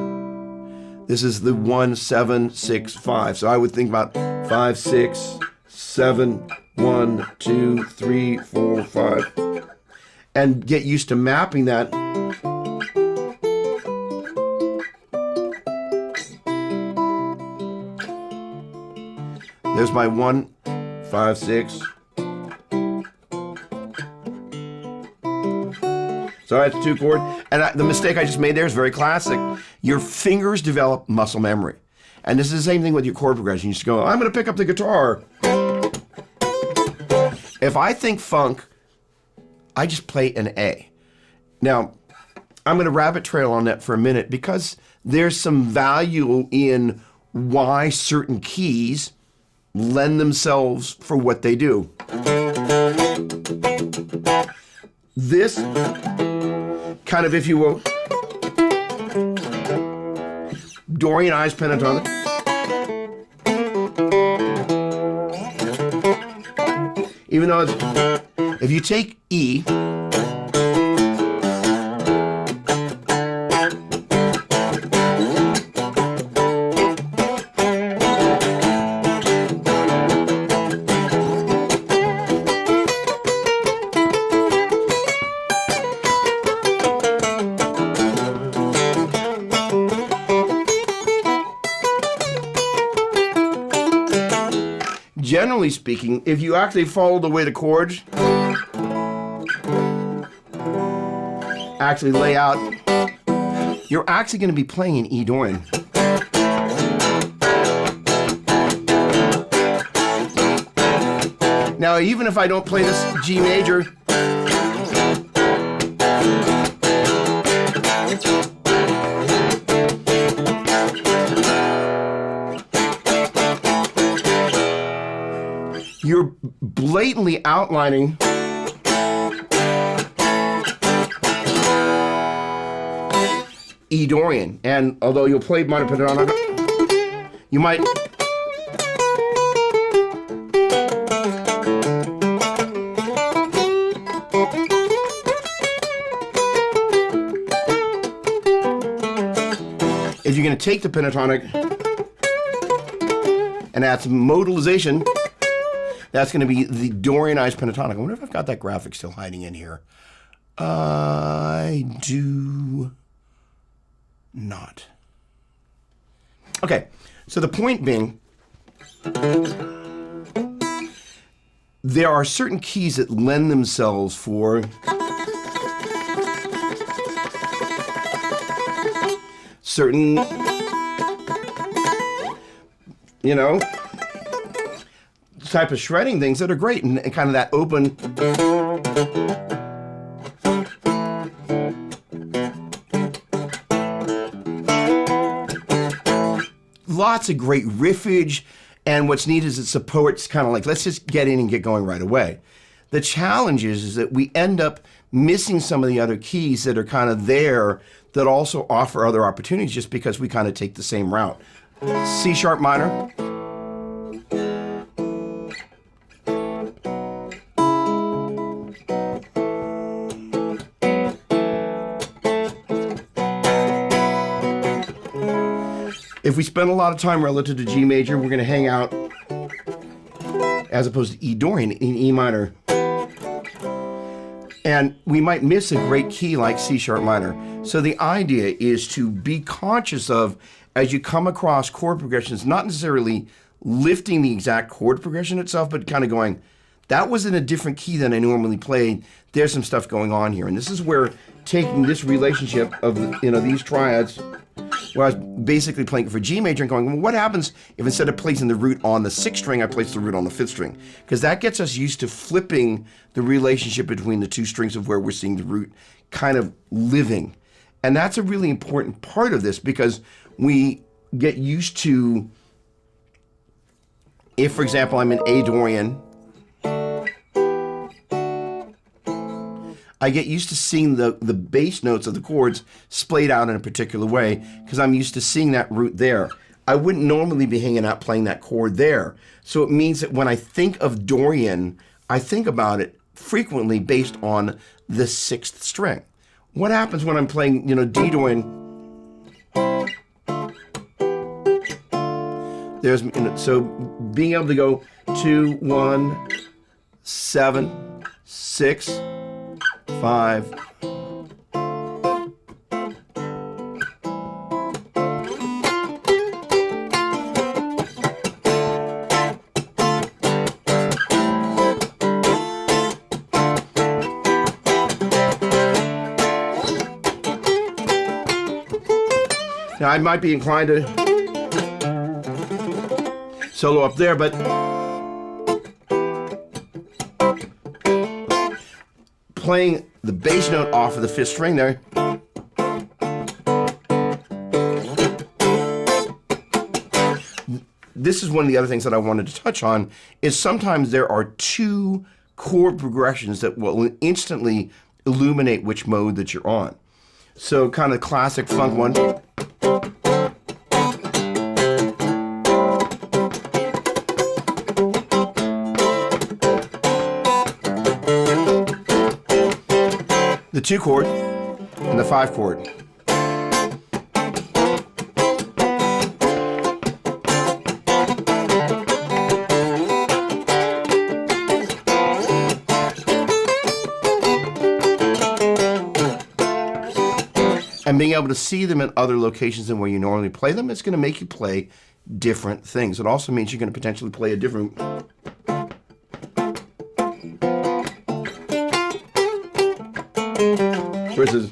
this is the 1, 7, 6, 5. So I would think about 5, 6, 7, 1, 2, 3, 4, 5, and get used to mapping that. There's my 1, 5, 6. So that's 2 chord. And the mistake I just made there is very classic. Your fingers develop muscle memory. And this is the same thing with your chord progression. You just go, I'm going to pick up the guitar. If I think funk, I just play an A. Now, I'm going to rabbit trail on that for a minute because there's some value in why certain keys lend themselves for what they do. This kind of, if you will, Dorianized pentatonic. Even though it's, if you take E, generally speaking, if you actually follow the way the chords actually lay out, you're actually going to be playing an E Dorian. Now, even if I don't play this G major, you're blatantly outlining E Dorian. And although you'll play minor pentatonic, you might if you're going to take the pentatonic and add some modalization, that's going to be the Dorianized pentatonic. I wonder if I've got that graphic still hiding in here. I do not. Okay, so the point being, there are certain keys that lend themselves for certain, you know, type of shredding things that are great, and kind of that open. Lots of great riffage, and what's neat is it supports kind of like, let's just get in and get going right away. The challenge is that we end up missing some of the other keys that are kind of there that also offer other opportunities just because we kind of take the same route. C sharp minor. If we spend a lot of time relative to G major, we're going to hang out, as opposed to E Dorian, in E minor. And we might miss a great key like C sharp minor. So the idea is to be conscious of, as you come across chord progressions, not necessarily lifting the exact chord progression itself, but kind of going, that was in a different key than I normally played. There's some stuff going on here. And this is where taking this relationship of, you know, these triads, where I was basically playing for G major and going, well, what happens if instead of placing the root on the 6th string, I place the root on the 5th string? Because that gets us used to flipping the relationship between the two strings of where we're seeing the root kind of living. And that's a really important part of this, because we get used to, if, for example, I'm in A Dorian, I get used to seeing the bass notes of the chords splayed out in a particular way because I'm used to seeing that root there. I wouldn't normally be hanging out playing that chord there. So it means that when I think of Dorian, I think about it frequently based on the 6th string. What happens when I'm playing, you know, D Dorian? There's, you know, so being able to go 2, 1, 7, 6, 5. Now I might be inclined to solo up there, but playing the bass note off of the 5th string there, this is one of the other things that I wanted to touch on, is sometimes there are two chord progressions that will instantly illuminate which mode that you're on. So kind of classic funk one. The 2 chord and the 5 chord. And being able to see them in other locations than where you normally play them, it's going to make you play different things. It also means you're going to potentially play a different... versus...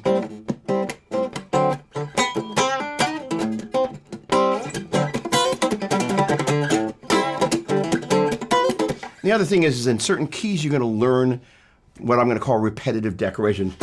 The other thing is in certain keys you're going to learn what I'm going to call repetitive decoration.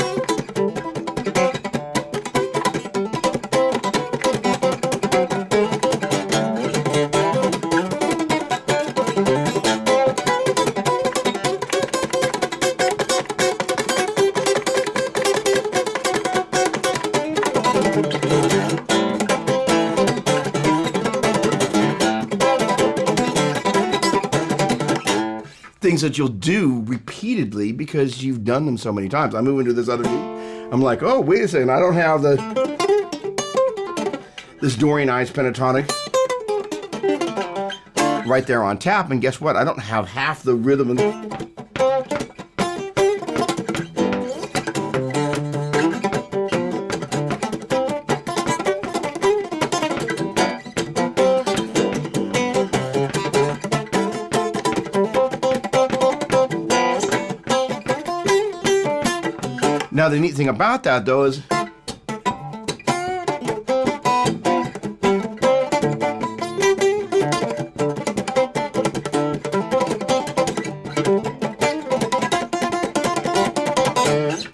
Things that you'll do repeatedly because you've done them so many times. I move into this other key. I'm like, oh, wait a second. I don't have this Dorian Ives pentatonic right there on tap. And guess what? I don't have half the rhythm. Now, the neat thing about that, though, is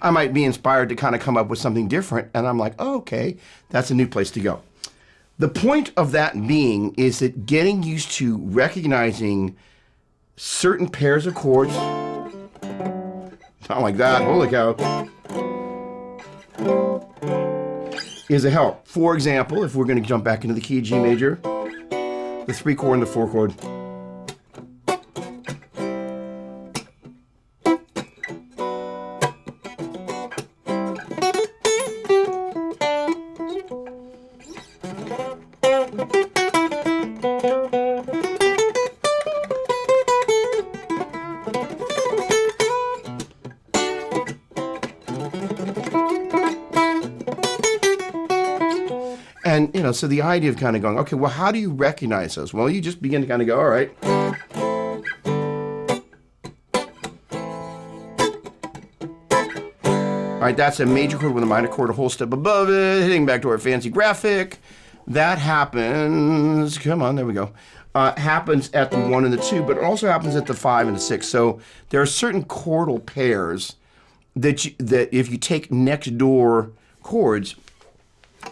I might be inspired to kind of come up with something different, and I'm like, oh, okay, that's a new place to go. The point of that being is that getting used to recognizing certain pairs of chords, not like that, holy cow, is a help. For example, if we're going to jump back into the key of G major, the 3 chord and the 4 chord. And, you know, so the idea of kind of going, okay, well, how do you recognize those? Well, you just begin to kind of go, all right. All right, that's a major chord with a minor chord a whole step above it, hitting back to our fancy graphic. That happens, come on, there we go. Happens at the 1 and the 2, but it also happens at the 5 and the 6. So there are certain chordal pairs that if you take next door chords,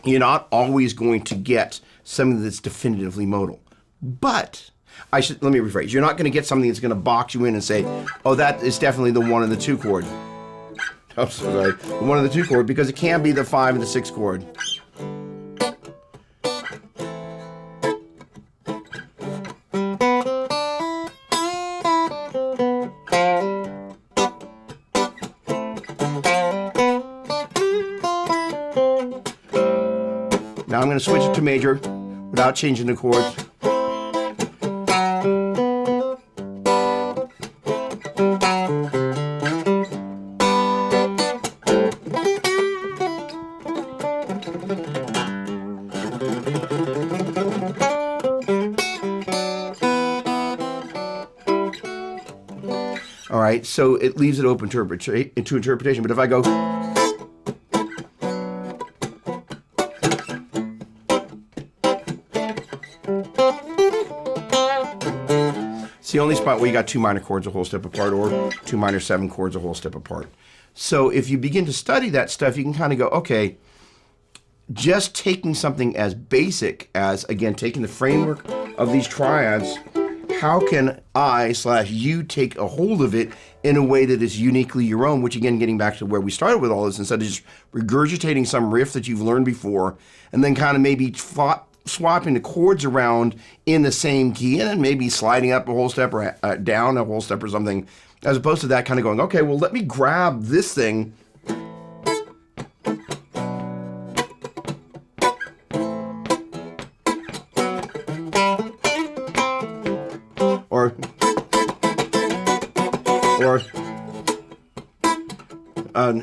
you're not always going to get something that's definitively modal. But, let me rephrase, you're not going to get something that's going to box you in and say, oh, that is definitely the 1 and the 2 chord. I'm sorry, the 1 and the 2 chord, because it can be the 5 and the 6 chord. Now I'm going to switch it to major without changing the chords. All right, so it leaves it open to interpretation, but if I go... It's the only spot where you got 2 minor chords a whole step apart, or 2 minor 7 chords a whole step apart. So if you begin to study that stuff, you can kind of go, okay, just taking something as basic as, again, taking the framework of these triads, how can I/you take a hold of it in a way that is uniquely your own, which again, getting back to where we started with all this, instead of just regurgitating some riff that you've learned before, and then kind of maybe swapping the chords around in the same key, and then maybe sliding up a whole step or down a whole step or something, as opposed to that kind of going, okay, well, let me grab this thing or and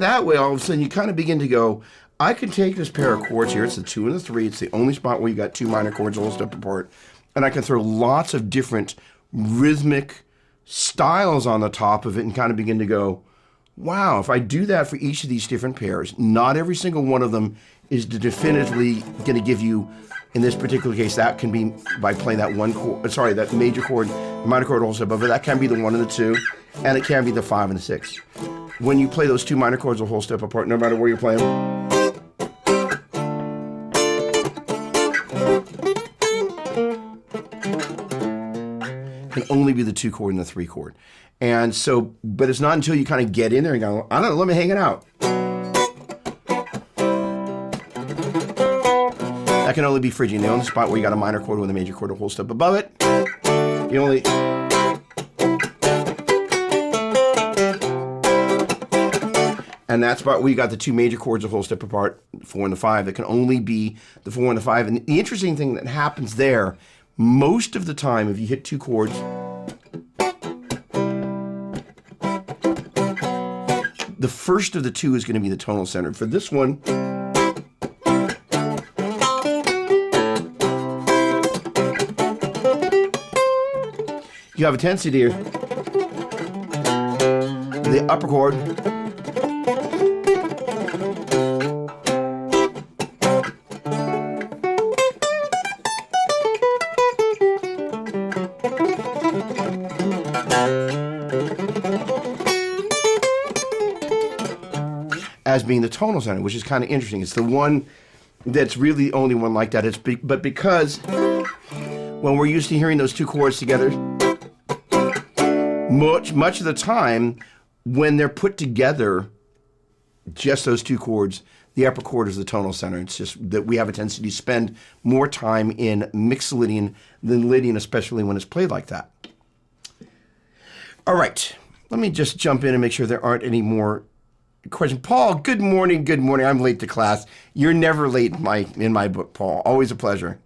that way, all of a sudden, you kind of begin to go, I can take this pair of chords here. It's the 2 and the 3. It's the only spot where you got 2 minor chords a whole step apart. And I can throw lots of different rhythmic styles on the top of it and kind of begin to go, wow, if I do that for each of these different pairs, not every single one of them is definitively going to give you, in this particular case, that can be by playing that one chord, sorry, that major chord, minor chord a whole step above it. That can be the 1 and the 2, and it can be the 5 and the 6. When you play those 2 minor chords a whole step apart, no matter where you're playing them, can only be the 2 chord and the 3 chord. And so, but it's not until you kind of get in there and go, I don't know, let me hang it out. That can only be Phrygian. The only spot where you got a minor chord with a major chord a whole step above it. You only... And that spot where you got the 2 major chords a whole step apart, 4 and the 5, that can only be the 4 and the 5. And the interesting thing that happens there, most of the time, if you hit 2 chords, the first of the 2 is going to be the tonal center. For this one, you have a tendency to hear the upper chord as being the tonal center, which is kind of interesting. It's the one that's really the only one like that. But because when we're used to hearing those 2 chords together, much of the time when they're put together, just those 2 chords, the upper chord is the tonal center. It's just that we have a tendency to spend more time in mixolydian than Lydian, especially when it's played like that. All right, let me just jump in and make sure there aren't any more questions. Paul, good morning, good morning. I'm late to class. You're never late in my book, Paul. Always a pleasure.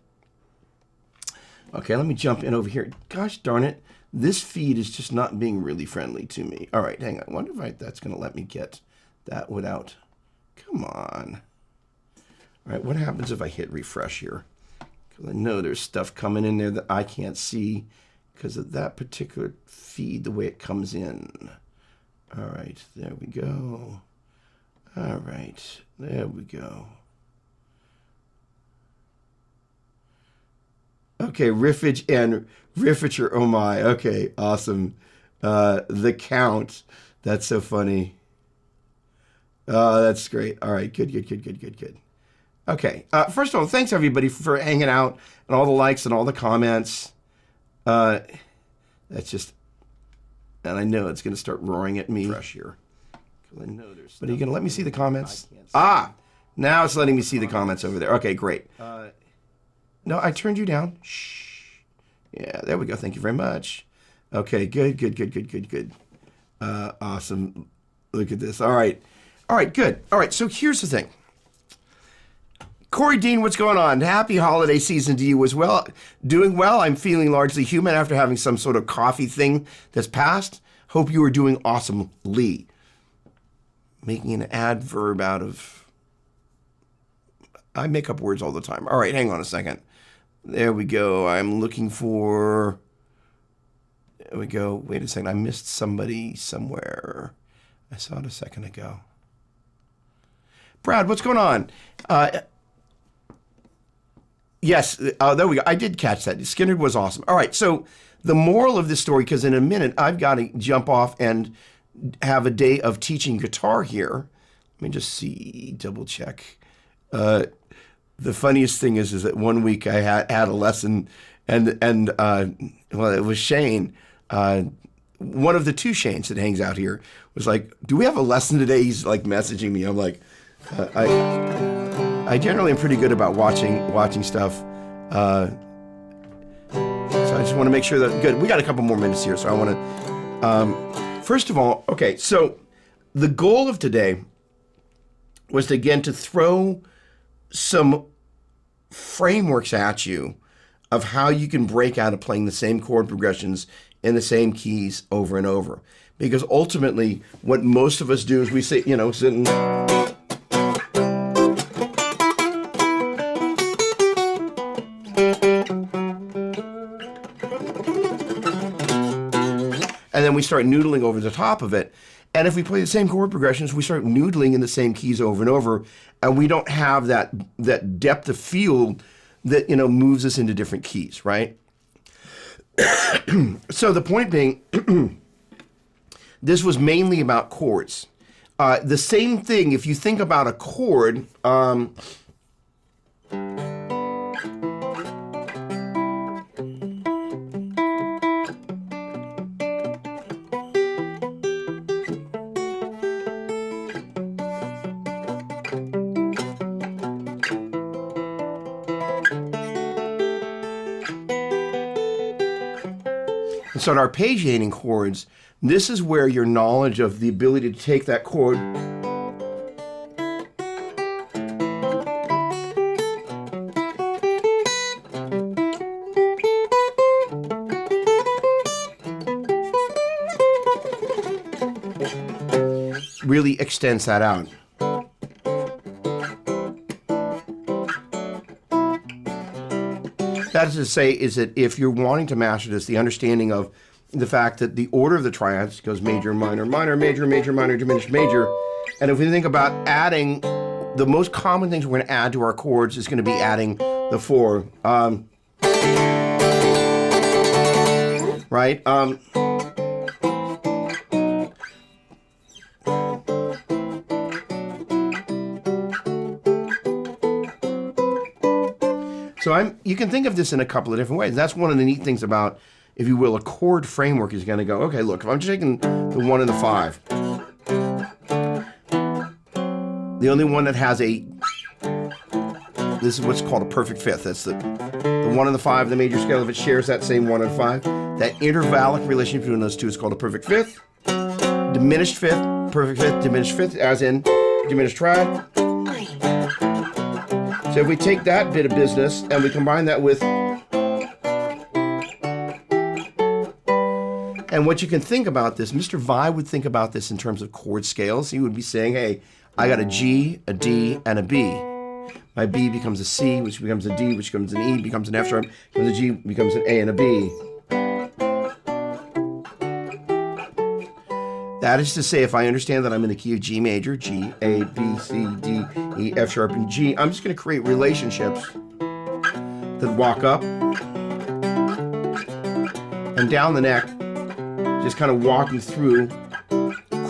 Okay, let me jump in over here. Gosh darn it. This feed is just not being really friendly to me. All right, hang on. I wonder if that's going to let me get that without... Come on. All right, what happens if I hit refresh here? Because I know there's stuff coming in there that I can't see because of that particular feed, the way it comes in. All right, there we go. All right, there we go. Okay, riffage and riffature, oh my, okay, awesome. The count, that's so funny. That's great. All right, good. Okay, first of all, thanks everybody for hanging out and all the likes and all the comments. That's just, and I know it's going to start roaring at me. Fresh here. I know there's but are you going to let me see the comments? Now it's letting me see the comments over there. Okay, great. No, I turned you down. Shh. Yeah, there we go. Thank you very much. Okay, good. Awesome. Look at this. All right, good. All right, so here's the thing. Corey Dean, what's going on? Happy holiday season to you as well. Doing well. I'm feeling largely human after having some sort of coffee thing that's passed. Hope you are doing awesomely. Making an adverb out of... I make up words all the time. All right, hang on a second. There we go. I'm looking for... There we go. Wait a second. I missed somebody somewhere. I saw it a second ago. Brad, what's going on? Yes, there we go. I did catch that. Skinner was awesome. All right, so the moral of this story, because in a minute I've got to jump off and have a day of teaching guitar here. Let me just see, double check. The funniest thing is that one week I had a lesson, and well, it was Shane. One of the two Shanes that hangs out here was like, "Do we have a lesson today?" He's like messaging me. I'm like, I generally am pretty good about watching stuff. So I just want to make sure that good. We got a couple more minutes here, so I want to. First of all, okay. So the goal of today was to throw some frameworks at you of how you can break out of playing the same chord progressions in the same keys over and over. Because ultimately, what most of us do is we say, sitting. And then we start noodling over the top of it. And if we play the same chord progressions, we start noodling in the same keys over and over, and we don't have that depth of field that moves us into different keys, right? So the point being, this was mainly about chords. The same thing, if you think about a chord, so in arpeggiating chords, this is where your knowledge of the ability to take that chord really extends that out. That is to say, is that if you're wanting to master this, the understanding of the fact that the order of the triads goes major, minor, minor, major, major, minor, diminished, major. And if we think about adding, the most common things we're going to add to our chords is going to be adding the four. Right? So you can think of this in a couple of different ways. That's one of the neat things about, if you will, a chord framework is going to go, okay, look, if I'm just taking the 1 and the 5, the only one that has this is what's called a perfect fifth. That's the 1 and the 5, the major scale, if it shares that same 1 and 5. That intervallic relation between those two is called a perfect fifth. Diminished fifth, perfect fifth, diminished fifth, as in diminished triad. So if we take that bit of business and we combine that with, and what you can think about this, Mr. Vi would think about this in terms of chord scales. He would be saying, hey, I got a G, a D, and a B. My B becomes a C, which becomes a D, which becomes an E, becomes an F sharp, becomes a G, becomes an A, and a B. That is to say, if I understand that I'm in the key of G major, G, A, B, C, D, E, F sharp, and G, I'm just going to create relationships that walk up and down the neck, just kind of walking through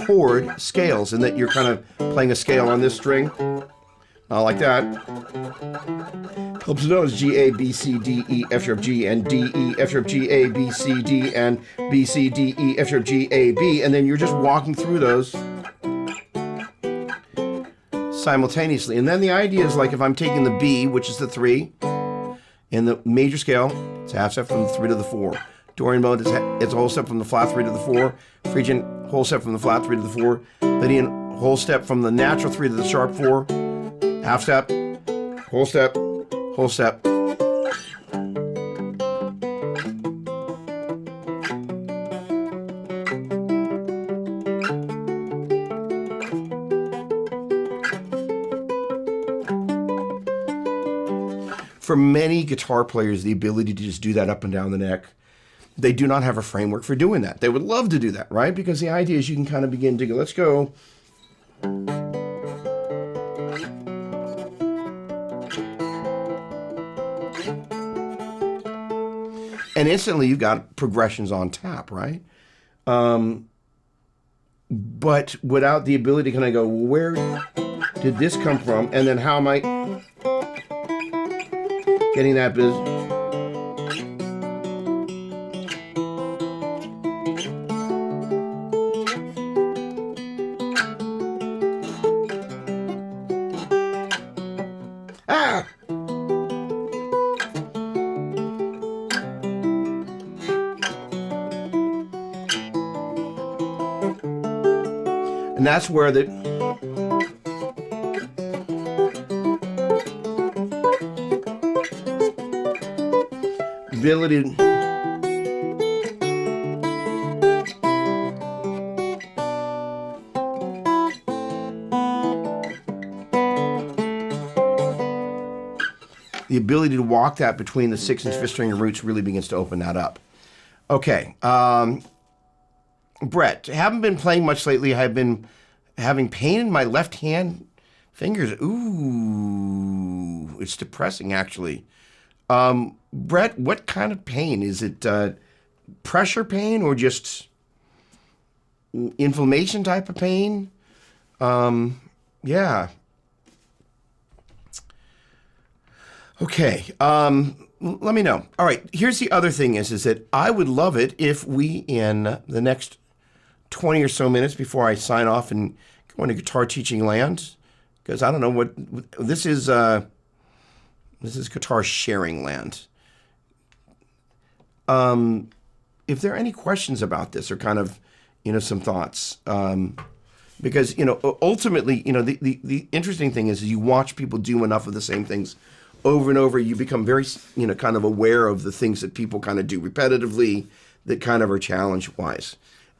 chord scales, and that you're kind of playing a scale on this string, like that. Helps to know is G, A, B, C, D, E, F sharp, G, and D, E, F sharp, G, A, B, C, D, and B, C, D, E, F sharp, G, A, B, and then you're just walking through those simultaneously. And then the idea is, like, if I'm taking the B, which is the 3, in the major scale, it's a half step from the 3 to the 4. Dorian mode, it's a whole step from the flat 3 to the 4. Phrygian, whole step from the flat 3 to the 4. Lydian, whole step from the natural 3 to the sharp 4. Half step, whole step, whole step. for many guitar players, the ability to just do that up and down the neck, they do not have a framework for doing that. They would love to do that, right? Because the idea is you can kind of begin to go, let's go. And instantly you got progressions on tap, right? But without the ability to kind of go, where did this come from? And then how am I getting that business? Ah! And that's where the ability to walk that between the 6 and 5th string roots really begins to open that up. Okay. Brett, haven't been playing much lately. I've been having pain in my left hand fingers. Ooh, it's depressing, actually. Brett, what kind of pain? Is it pressure pain or just inflammation type of pain? Yeah. Okay. Let me know. All right. Here's the other thing is that I would love it if we, in the next 20 or so minutes before I sign off and go into guitar teaching land, because I don't know what this is. This is guitar sharing land. If there are any questions about this or kind of, some thoughts, because, ultimately, the interesting thing is you watch people do enough of the same things over and over, you become very, kind of aware of the things that people kind of do repetitively that kind of are challenge-wise.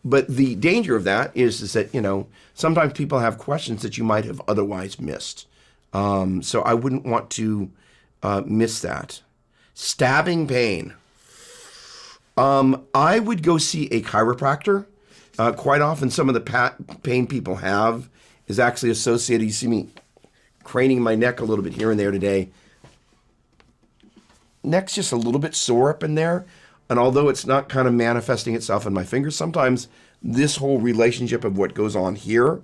But the danger of that is that, sometimes people have questions that you might have otherwise missed. So I wouldn't want to miss that. Stabbing pain. I would go see a chiropractor. Quite often some of the pain people have is actually associated. You see me craning my neck a little bit here and there today. Neck's just a little bit sore up in there. And although it's not kind of manifesting itself in my fingers, sometimes this whole relationship of what goes on here,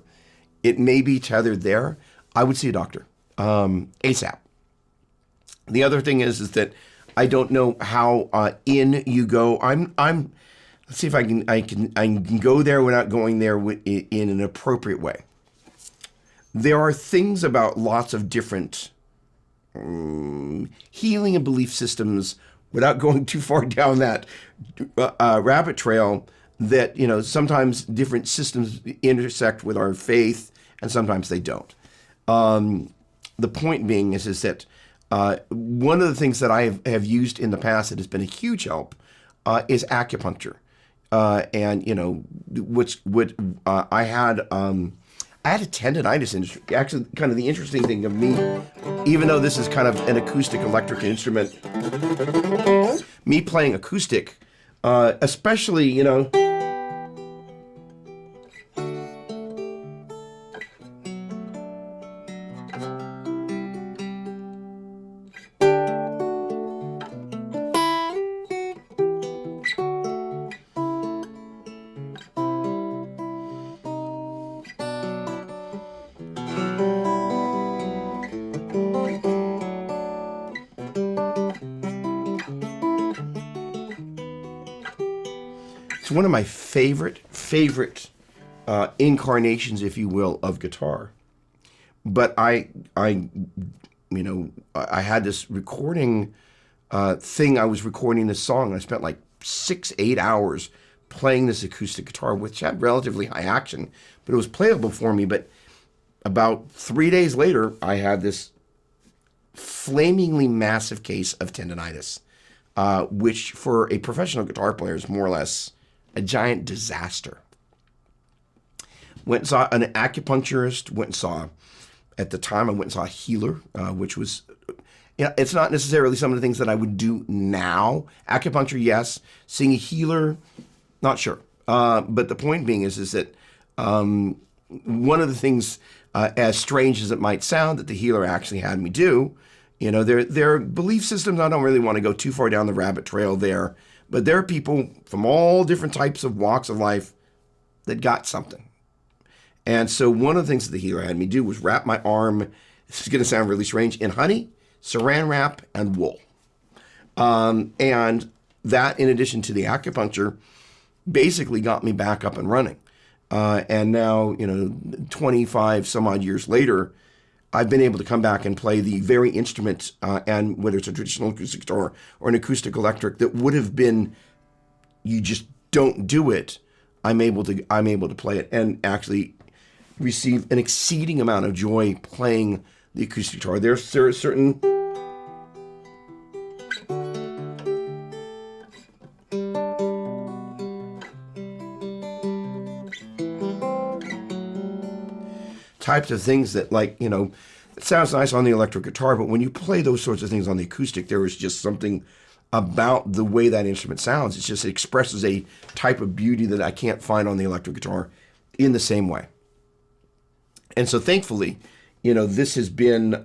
it may be tethered there. I would see a doctor ASAP. The other thing is that I don't know how in you go. Let's see if I can go there without going there in an appropriate way. There are things about lots of different healing and belief systems, without going too far down that rabbit trail, that sometimes different systems intersect with our faith and sometimes they don't. The point being is that one of the things that I have used in the past that has been a huge help is acupuncture. And I had a tendonitis injury. Actually, kind of the interesting thing of me, even though this is kind of an acoustic electric instrument, me playing acoustic, especially, it's one of my favorite incarnations, if you will, of guitar. But I had this recording thing. I was recording this song. I spent like 6-8 hours playing this acoustic guitar, which had relatively high action, but it was playable for me. But about 3 days later, I had this flamingly massive case of tendonitis, which for a professional guitar player is more or less a giant disaster. Went and saw an acupuncturist, at the time I went and saw a healer, which was it's not necessarily some of the things that I would do now. Acupuncture, yes. Seeing a healer, not sure. But the point being is that one of the things, as strange as it might sound, that the healer actually had me do, their belief systems, I don't really want to go too far down the rabbit trail there, but there are people from all different types of walks of life that got something. And so one of the things that the healer had me do was wrap my arm, this is going to sound really strange, in honey, saran wrap, and wool. And that, in addition to the acupuncture, basically got me back up and running. And now, 25 some odd years later, I've been able to come back and play the very instrument, and whether it's a traditional acoustic guitar or an acoustic electric that would have been, you just don't do it. I'm able to play it and actually receive an exceeding amount of joy playing the acoustic guitar. There are certain types of things that, it sounds nice on the electric guitar, but when you play those sorts of things on the acoustic, there is just something about the way that instrument sounds. It expresses a type of beauty that I can't find on the electric guitar in the same way. And so thankfully, this has been,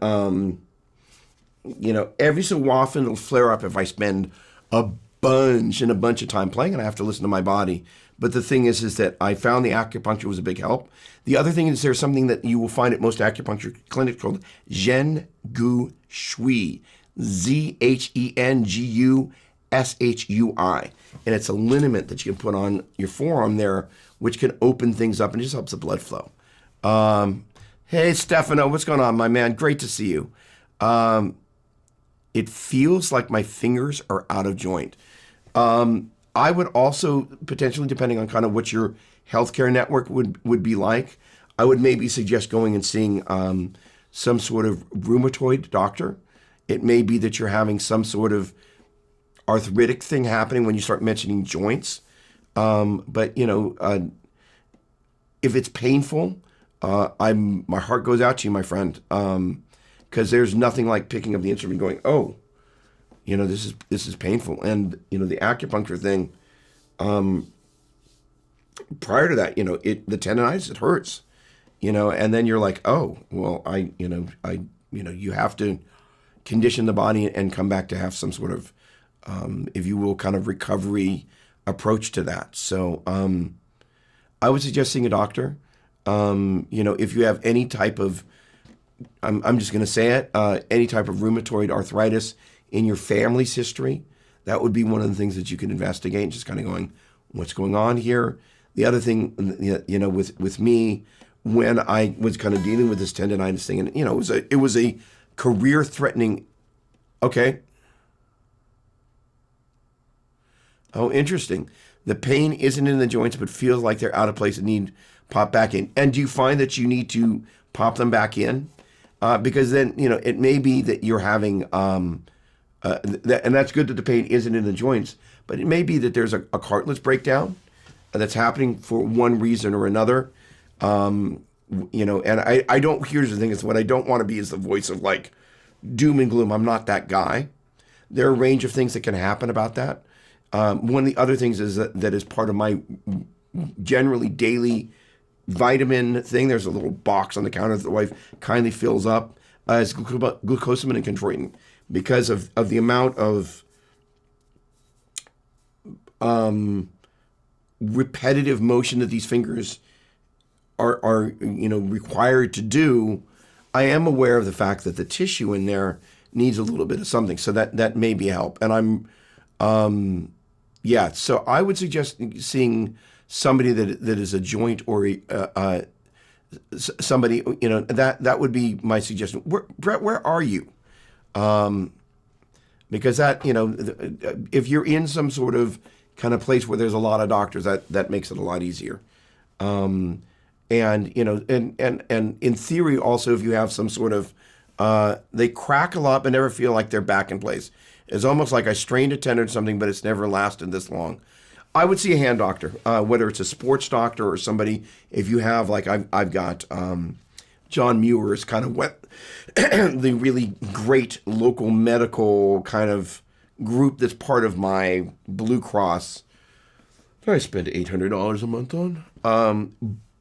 every so often it'll flare up if I spend a bunch of time playing and I have to listen to my body. But the thing is that I found the acupuncture was a big help. The other thing is there's something that you will find at most acupuncture clinics called Zhen Gu Shui, Zhengushui. And it's a liniment that you can put on your forearm there, which can open things up and just helps the blood flow. Hey, Stefano, what's going on, my man? Great to see you. It feels like my fingers are out of joint. I would also potentially, depending on kind of what your healthcare network would be like, I would maybe suggest going and seeing some sort of rheumatoid doctor. It may be that you're having some sort of arthritic thing happening when you start mentioning joints. But if it's painful, my heart goes out to you, my friend, because there's nothing like picking up the instrument and going, oh, this is painful. And, the acupuncture thing, prior to that, the tendonitis, it hurts, and then you're like, oh, well, you have to condition the body and come back to have some sort of, if you will, kind of recovery approach to that. So, I would suggest seeing a doctor. If you have any type of, I'm just going to say it, any type of rheumatoid arthritis in your family's history, that would be one of the things that you can investigate, just kind of going, what's going on here? The other thing, with me, when I was kind of dealing with this tendonitis thing, and, it was a career-threatening, okay. Oh, interesting. The pain isn't in the joints, but feels like they're out of place and need pop back in. And do you find that you need to pop them back in? Because then, it may be that you're having, and that's good that the pain isn't in the joints, but it may be that there's a cartilage breakdown that's happening for one reason or another. And I don't, here's the thing, is what I don't want to be is the voice of like doom and gloom. I'm not that guy. There are a range of things that can happen about that. One of the other things is that is part of my generally daily vitamin thing. There's a little box on the counter that the wife kindly fills up. Is glucosamine and chondroitin, because of the amount of repetitive motion that these fingers are required to do. I am aware of the fact that the tissue in there needs a little bit of something, so that may be a help. And so I would suggest seeing somebody that is a joint or somebody, that would be my suggestion. Brett, where are you? Because that, if you're in some sort of kind of place where there's a lot of doctors, that makes it a lot easier. And in theory also, if you have some sort of, they crack a lot but never feel like they're back in place. It's almost like I strained a tendon or something, but it's never lasted this long. I would see a hand doctor, whether it's a sports doctor or somebody. If you have, like I've got John Muir is kind of what the really great local medical kind of group that's part of my Blue Cross that I spend $800 a month on.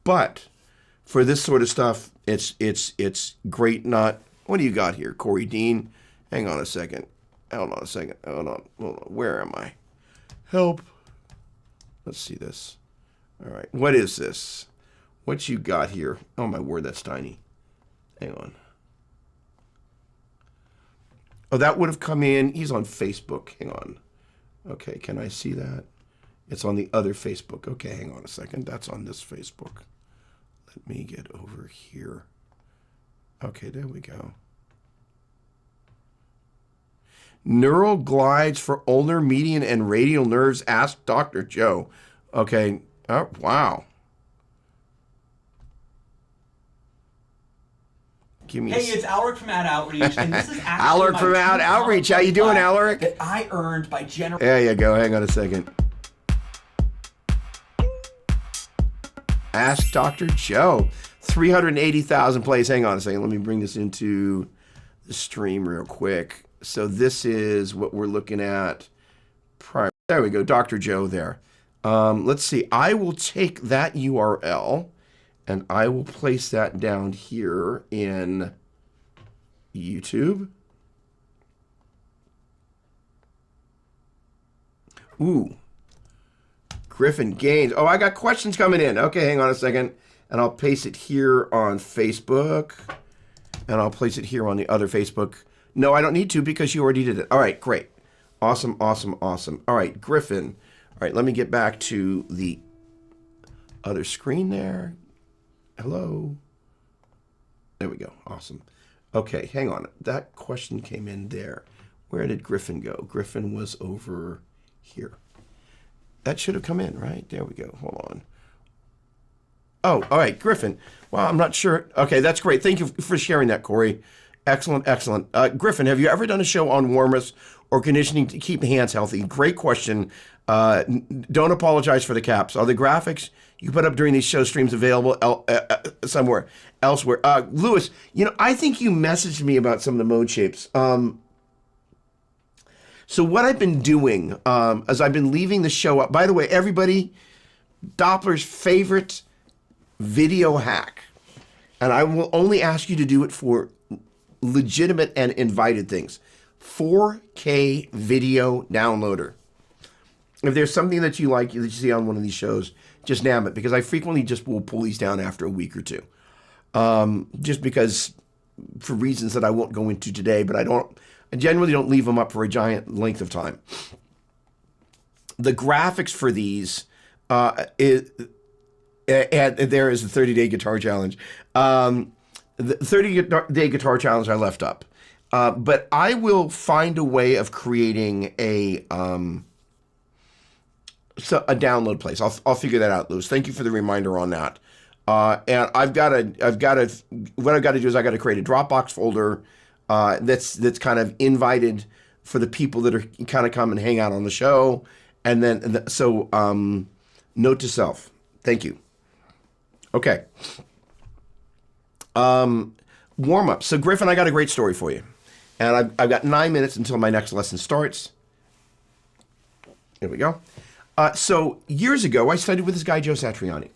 But for this sort of stuff, it's great. Not what do you got here, Corey Dean? Hang on a second. Hold on a second. Hold on. Where am I? Help. Let's see this. All right. What is this? What you got here? Oh my word, that's tiny. Hang on. Oh, that would have come in. He's on Facebook. Hang on. Okay, can I see that? It's on the other Facebook. Okay, hang on a second. That's on this Facebook. Let me get over here. Okay, there we go. Neural glides for ulnar, median, and radial nerves. Ask Dr. Joe. Okay. Oh, wow. Give me hey, it's Alaric from Ad Outreach, and this is actually Alaric from Ad Outreach. How you doing, Alaric? That I earned by generating. There you go. Hang on a second. Ask Dr. Joe. 380,000 plays. Hang on a second. Let me bring this into the stream real quick. So this is what we're looking at. There we go. Dr. Joe there. Let's see. I will take that URL and I will place that down here in YouTube. Ooh. Griffin Gaines. Oh, I got questions coming in. Okay, hang on a second. And I'll paste it here on Facebook. And I'll place it here on the other Facebook. No, I don't need to because you already did it. All right, great. Awesome, awesome, awesome. All right, Griffin. All right, let me get back to the other screen there. Hello. There we go. Awesome. Okay, hang on. That question came in there. Where did Griffin go? Griffin was over here. That should have come in, right? There we go. Hold on. Oh, all right, Griffin. Well, I'm not sure. Okay, that's great. Thank you for sharing that, Corey. Excellent, excellent. Griffin, have you ever done a show on warm-ups or conditioning to keep hands healthy? Great question. Don't apologize for the caps. Are the graphics you put up during these show streams available somewhere elsewhere? Lewis, you know, I think you messaged me about some of the mode shapes. So what I've been doing is I've been leaving the show up. By the way, everybody, Doppler's favorite video hack, and I will only ask you to do it for legitimate and invited things. 4K video downloader. If there's something that you like that you see on one of these shows, just nab it, because I frequently just will pull these down after a week or two. Just because, for reasons that I won't go into today, but I generally don't leave them up for a giant length of time. The graphics for these, and there is the 30-day guitar challenge. The 30-day guitar challenge I left up. But I will find a way of creating a download place. I'll figure that out, Lewis. Thank you for the reminder on that. And what I've got to do is I got to create a Dropbox folder that's kind of invited for the people that are kind of come and hang out on the show. And then, note to self. Thank you. Okay. Warm up. So Griffin, I got a great story for you. And I've got 9 minutes until my next lesson starts. There we go. So years ago, I studied with this guy, Joe Satriani.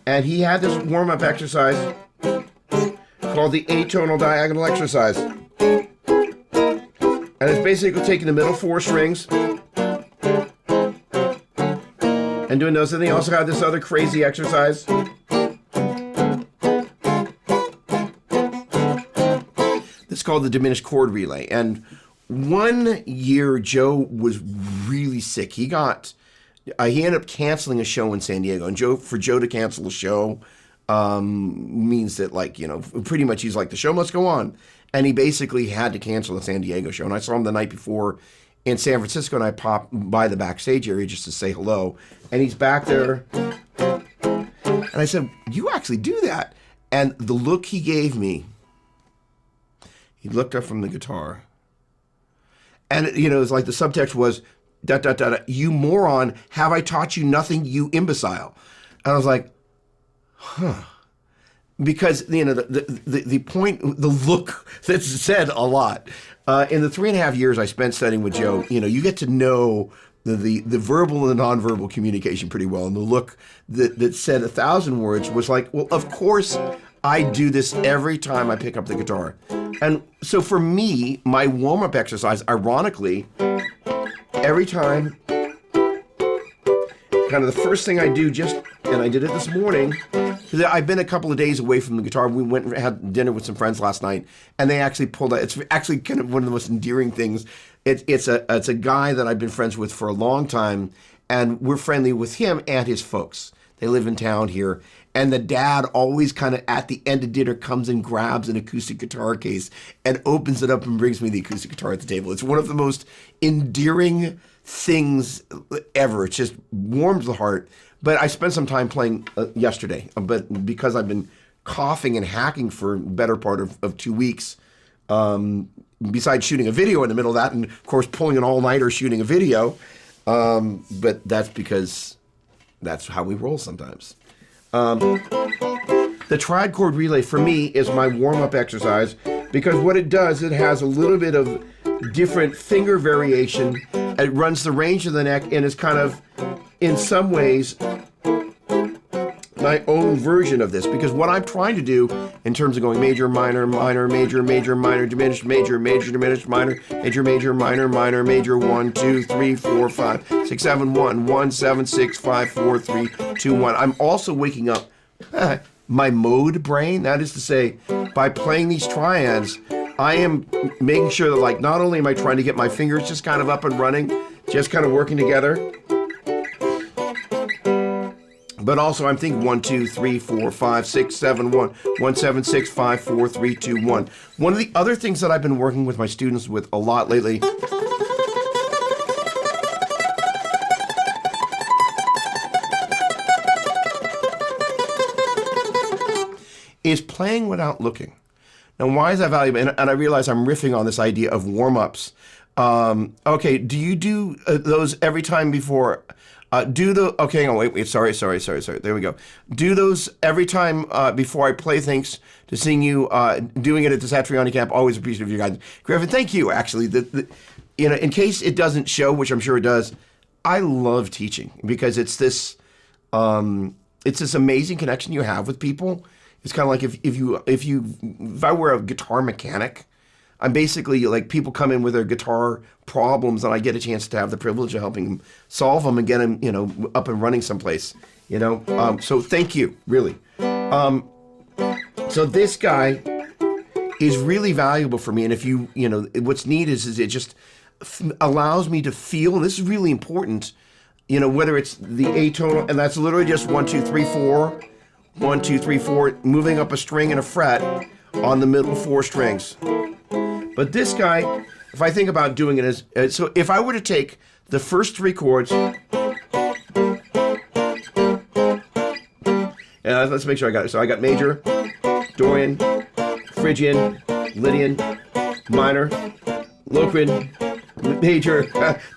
And he had this warm-up exercise called the Atonal diagonal exercise. And it's basically taking the middle 4 strings and doing those. And they also have this other crazy exercise. It's called the diminished chord relay. And one year, Joe was really sick. He ended up canceling a show in San Diego. And for Joe to cancel a show means that, like, you know, pretty much he's like, the show must go on. And he basically had to cancel the San Diego show. And I saw him the night before in San Francisco, and I popped by the backstage area just to say hello. And he's back there. And I said, you actually do that? And the look he gave me, he looked up from the guitar. And, you know, it's like the subtext was, da, da, da, da, you moron, have I taught you nothing, you imbecile? And I was like, huh. because the point, the look that's said a lot. In the 3.5 years I spent studying with Joe, you get to know the verbal and the nonverbal communication pretty well. And the look that said 1,000 words was like, well, of course I do this every time I pick up the guitar. And so for me, my warm-up exercise, ironically, every time, kind of the first thing I do and I did it this morning, because I've been a couple of days away from the guitar. We went and had dinner with some friends last night, and they actually pulled out, it's actually kind of one of the most endearing things. It's a guy that I've been friends with for a long time, and we're friendly with him and his folks. They live in town here. And the dad always kind of at the end of dinner comes and grabs an acoustic guitar case and opens it up and brings me the acoustic guitar at the table. It's one of the most endearing things ever. It just warms the heart. But I spent some time playing yesterday, but because I've been coughing and hacking for a better part of 2 weeks, besides shooting a video in the middle of that, and of course pulling an all-nighter shooting a video, but that's because that's how we roll sometimes. The triad chord relay for me is my warm-up exercise, because what it does, it has a little bit of different finger variation. It runs the range of the neck and is kind of, in some ways, my own version of this, because what I'm trying to do in terms of going major, minor, minor, major, major, minor, diminished, major, major, diminished, minor, major, major, minor, minor, major, 1, 2, 3, 4, 5, 6, 7, 1, 1, 7, 6, 5, 4, 3, 2, 1. I'm also waking up my mode brain. That is to say, by playing these triads, I am making sure that, like, not only am I trying to get my fingers just kind of up and running, just kind of working together, but also I'm thinking 1, 2, 3, 4, 5, 6, 7, 1, 1, 7, 6, 5, 4, 3, 2, 1. One of the other things that I've been working with my students with a lot lately is playing without looking. Now, why is that valuable? And I realize I'm riffing on this idea of warm-ups. Okay, do you do those every time before? Okay, hang on, wait, sorry. There we go. Do those every time before I play things to sing you, doing it at the Satriani camp. Always appreciative of you guys. Griffin, thank you, actually. In case it doesn't show, which I'm sure it does, I love teaching because it's this amazing connection you have with people. It's kind of like if I were a guitar mechanic, I'm basically like, people come in with their guitar problems and I get a chance to have the privilege of helping them solve them and get them, up and running someplace, so thank you, really. So this guy is really valuable for me. And if what's neat is it just allows me to feel, and this is really important, whether it's the atonal, and that's literally just 1, 2, 3, 4, 1, 2, 3, 4, moving up a string and a fret on the middle 4 strings. But this guy, if I think about doing it as, so if I were to take the first 3 chords, and let's make sure I got it. So I got major, Dorian, Phrygian, Lydian, minor, Locrian, major.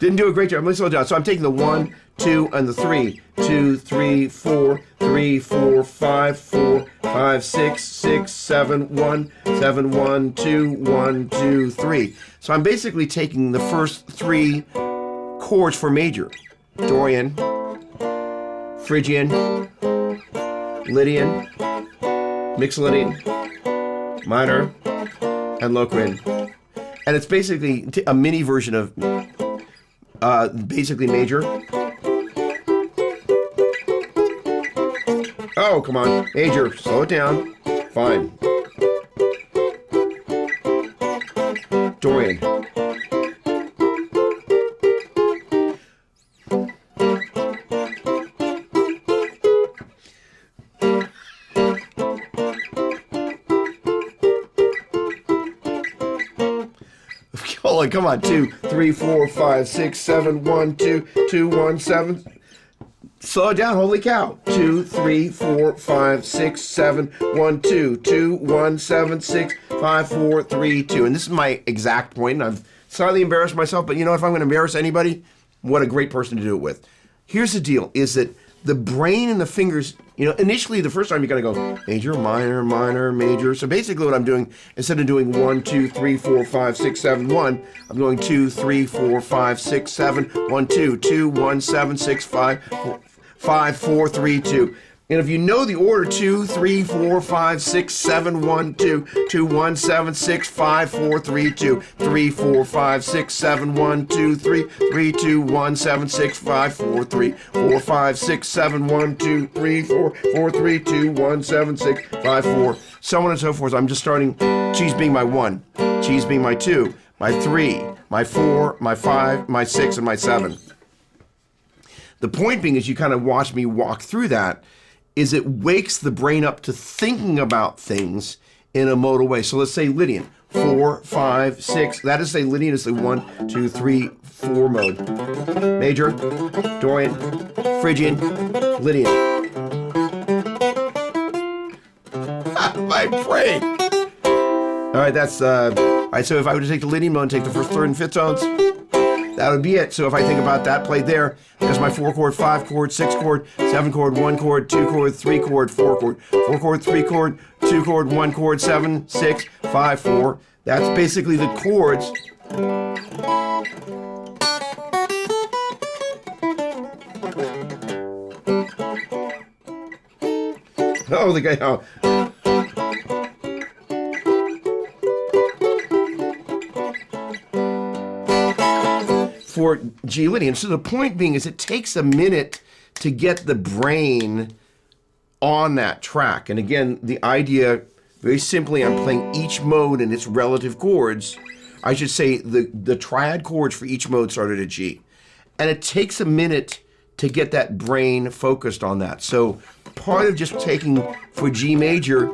Didn't do a great job. Let me slow down. So I'm taking the 1, 2, and the 3. 2, 3, 4, 3, 4, 5, 4, 5, 6, 6, 7, 1, 7, 1, 2, 1, 2, 3. So I'm basically taking the first 3 chords for major. Dorian, Phrygian, Lydian, Mixolydian, minor, and Locrian. And it's basically a mini version of basically major. Oh, come on. Major, slow it down. Fine. Dorian. Hold on, come on. 2, 3, 4, 5, 6, 7, 1, 2, 2, 1, 7. Slow it down, holy cow. 2, 3, 4, 5, 6, 7, 1, 2, 2, 1, 7, 6, 5, 4, 3, 2. And this is my exact point, and I've slightly embarrassed myself, but if I'm going to embarrass anybody, what a great person to do it with. Here's the deal, is that the brain and the fingers, you know, initially the first time you gotta go major, minor, minor, major. So basically what I'm doing, instead of doing 1, 2, 3, 4, 5, 6, 7, 1, I'm going 2, 3, 4, 5, 6, 7, 1, 2, 2, 1, 7, 6, 5, 5, 4, 3, 2. And if you know the order 2, 3, 4, 5, 6, 7, 1, 2, 2, 1, 7, 6, 5, 4, 3, 2, 3, 4, 5, 6, 7, 1, 2, 3, 3, 2, 1, 7, 6, 5, 4, 3, 4, 5, 6, 7, 1, 2, 3, 4, 4, 3, 2, 1, 7, 6, 5, 4, so on and so forth. I'm just starting G's being my 1, G's being my 2, my 3, my 4, my 5, my 6, and my 7. The point being is you kind of watch me walk through that, is it wakes the brain up to thinking about things in a modal way. So let's say Lydian, 4, 5, 6. That is, say Lydian is the 1, 2, 3, 4 mode. Major, Dorian, Phrygian, Lydian. My brain. All right, that's all right. So if I were to take the Lydian mode and take the first, third, and fifth tones, that would be it. So if I think about that played there, there's my 4 chord, 5 chord, 6 chord, 7 chord, 1 chord, 2 chord, 3 chord, 4 chord, 4 chord, 3 chord, 2 chord, 1 chord, 7, 6, 5, 4. That's basically the chords. Oh, the guy. Oh. For G Lydian. So the point being is it takes a minute to get the brain on that track. And again, the idea, very simply, I'm playing each mode and its relative chords. I should say the triad chords for each mode started at G. And it takes a minute to get that brain focused on that. So part of just taking for G major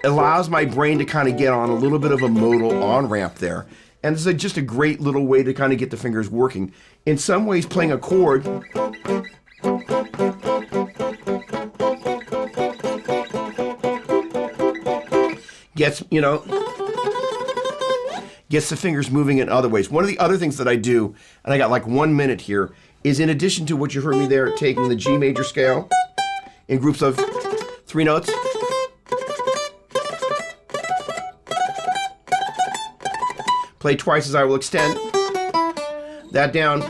allows my brain to kind of get on a little bit of a modal on-ramp there. And it's just a great little way to kind of get the fingers working. In some ways, playing a chord gets, you know, gets the fingers moving in other ways. One of the other things that I do, and I got like 1 minute here, is in addition to what you heard me there, taking the G major scale in groups of 3 notes, play twice as I will extend that down.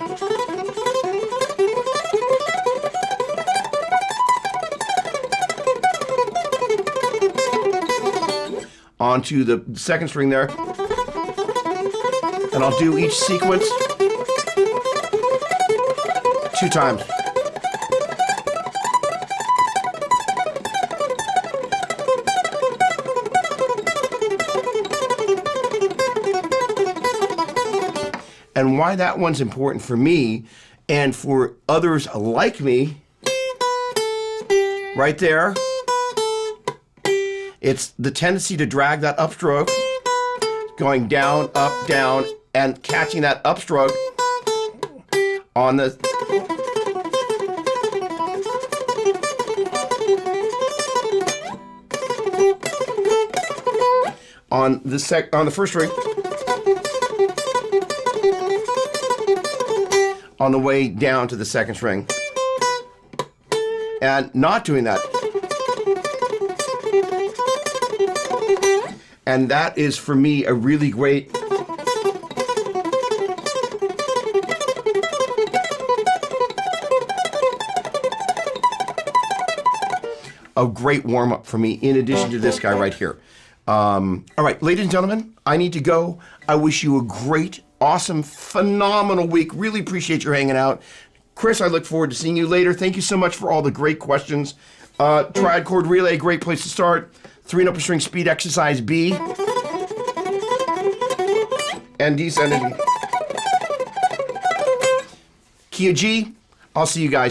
Onto the second string there. And I'll do each sequence 2 times. And why that one's important for me and for others like me, right there, it's the tendency to drag that upstroke, going down, up, down, and catching that upstroke on the on the first string, on the way down to the second string, and not doing that. And that is, for me, a really great warm-up for me, in addition to this guy right here. All right, ladies and gentlemen, I need to go. I wish you a great, awesome, phenomenal week. Really appreciate your hanging out. Chris, I look forward to seeing you later. Thank you so much for all the great questions. Triad chord relay, great place to start. 3 and upper string speed exercise B. And descending. Key of G. I'll see you guys.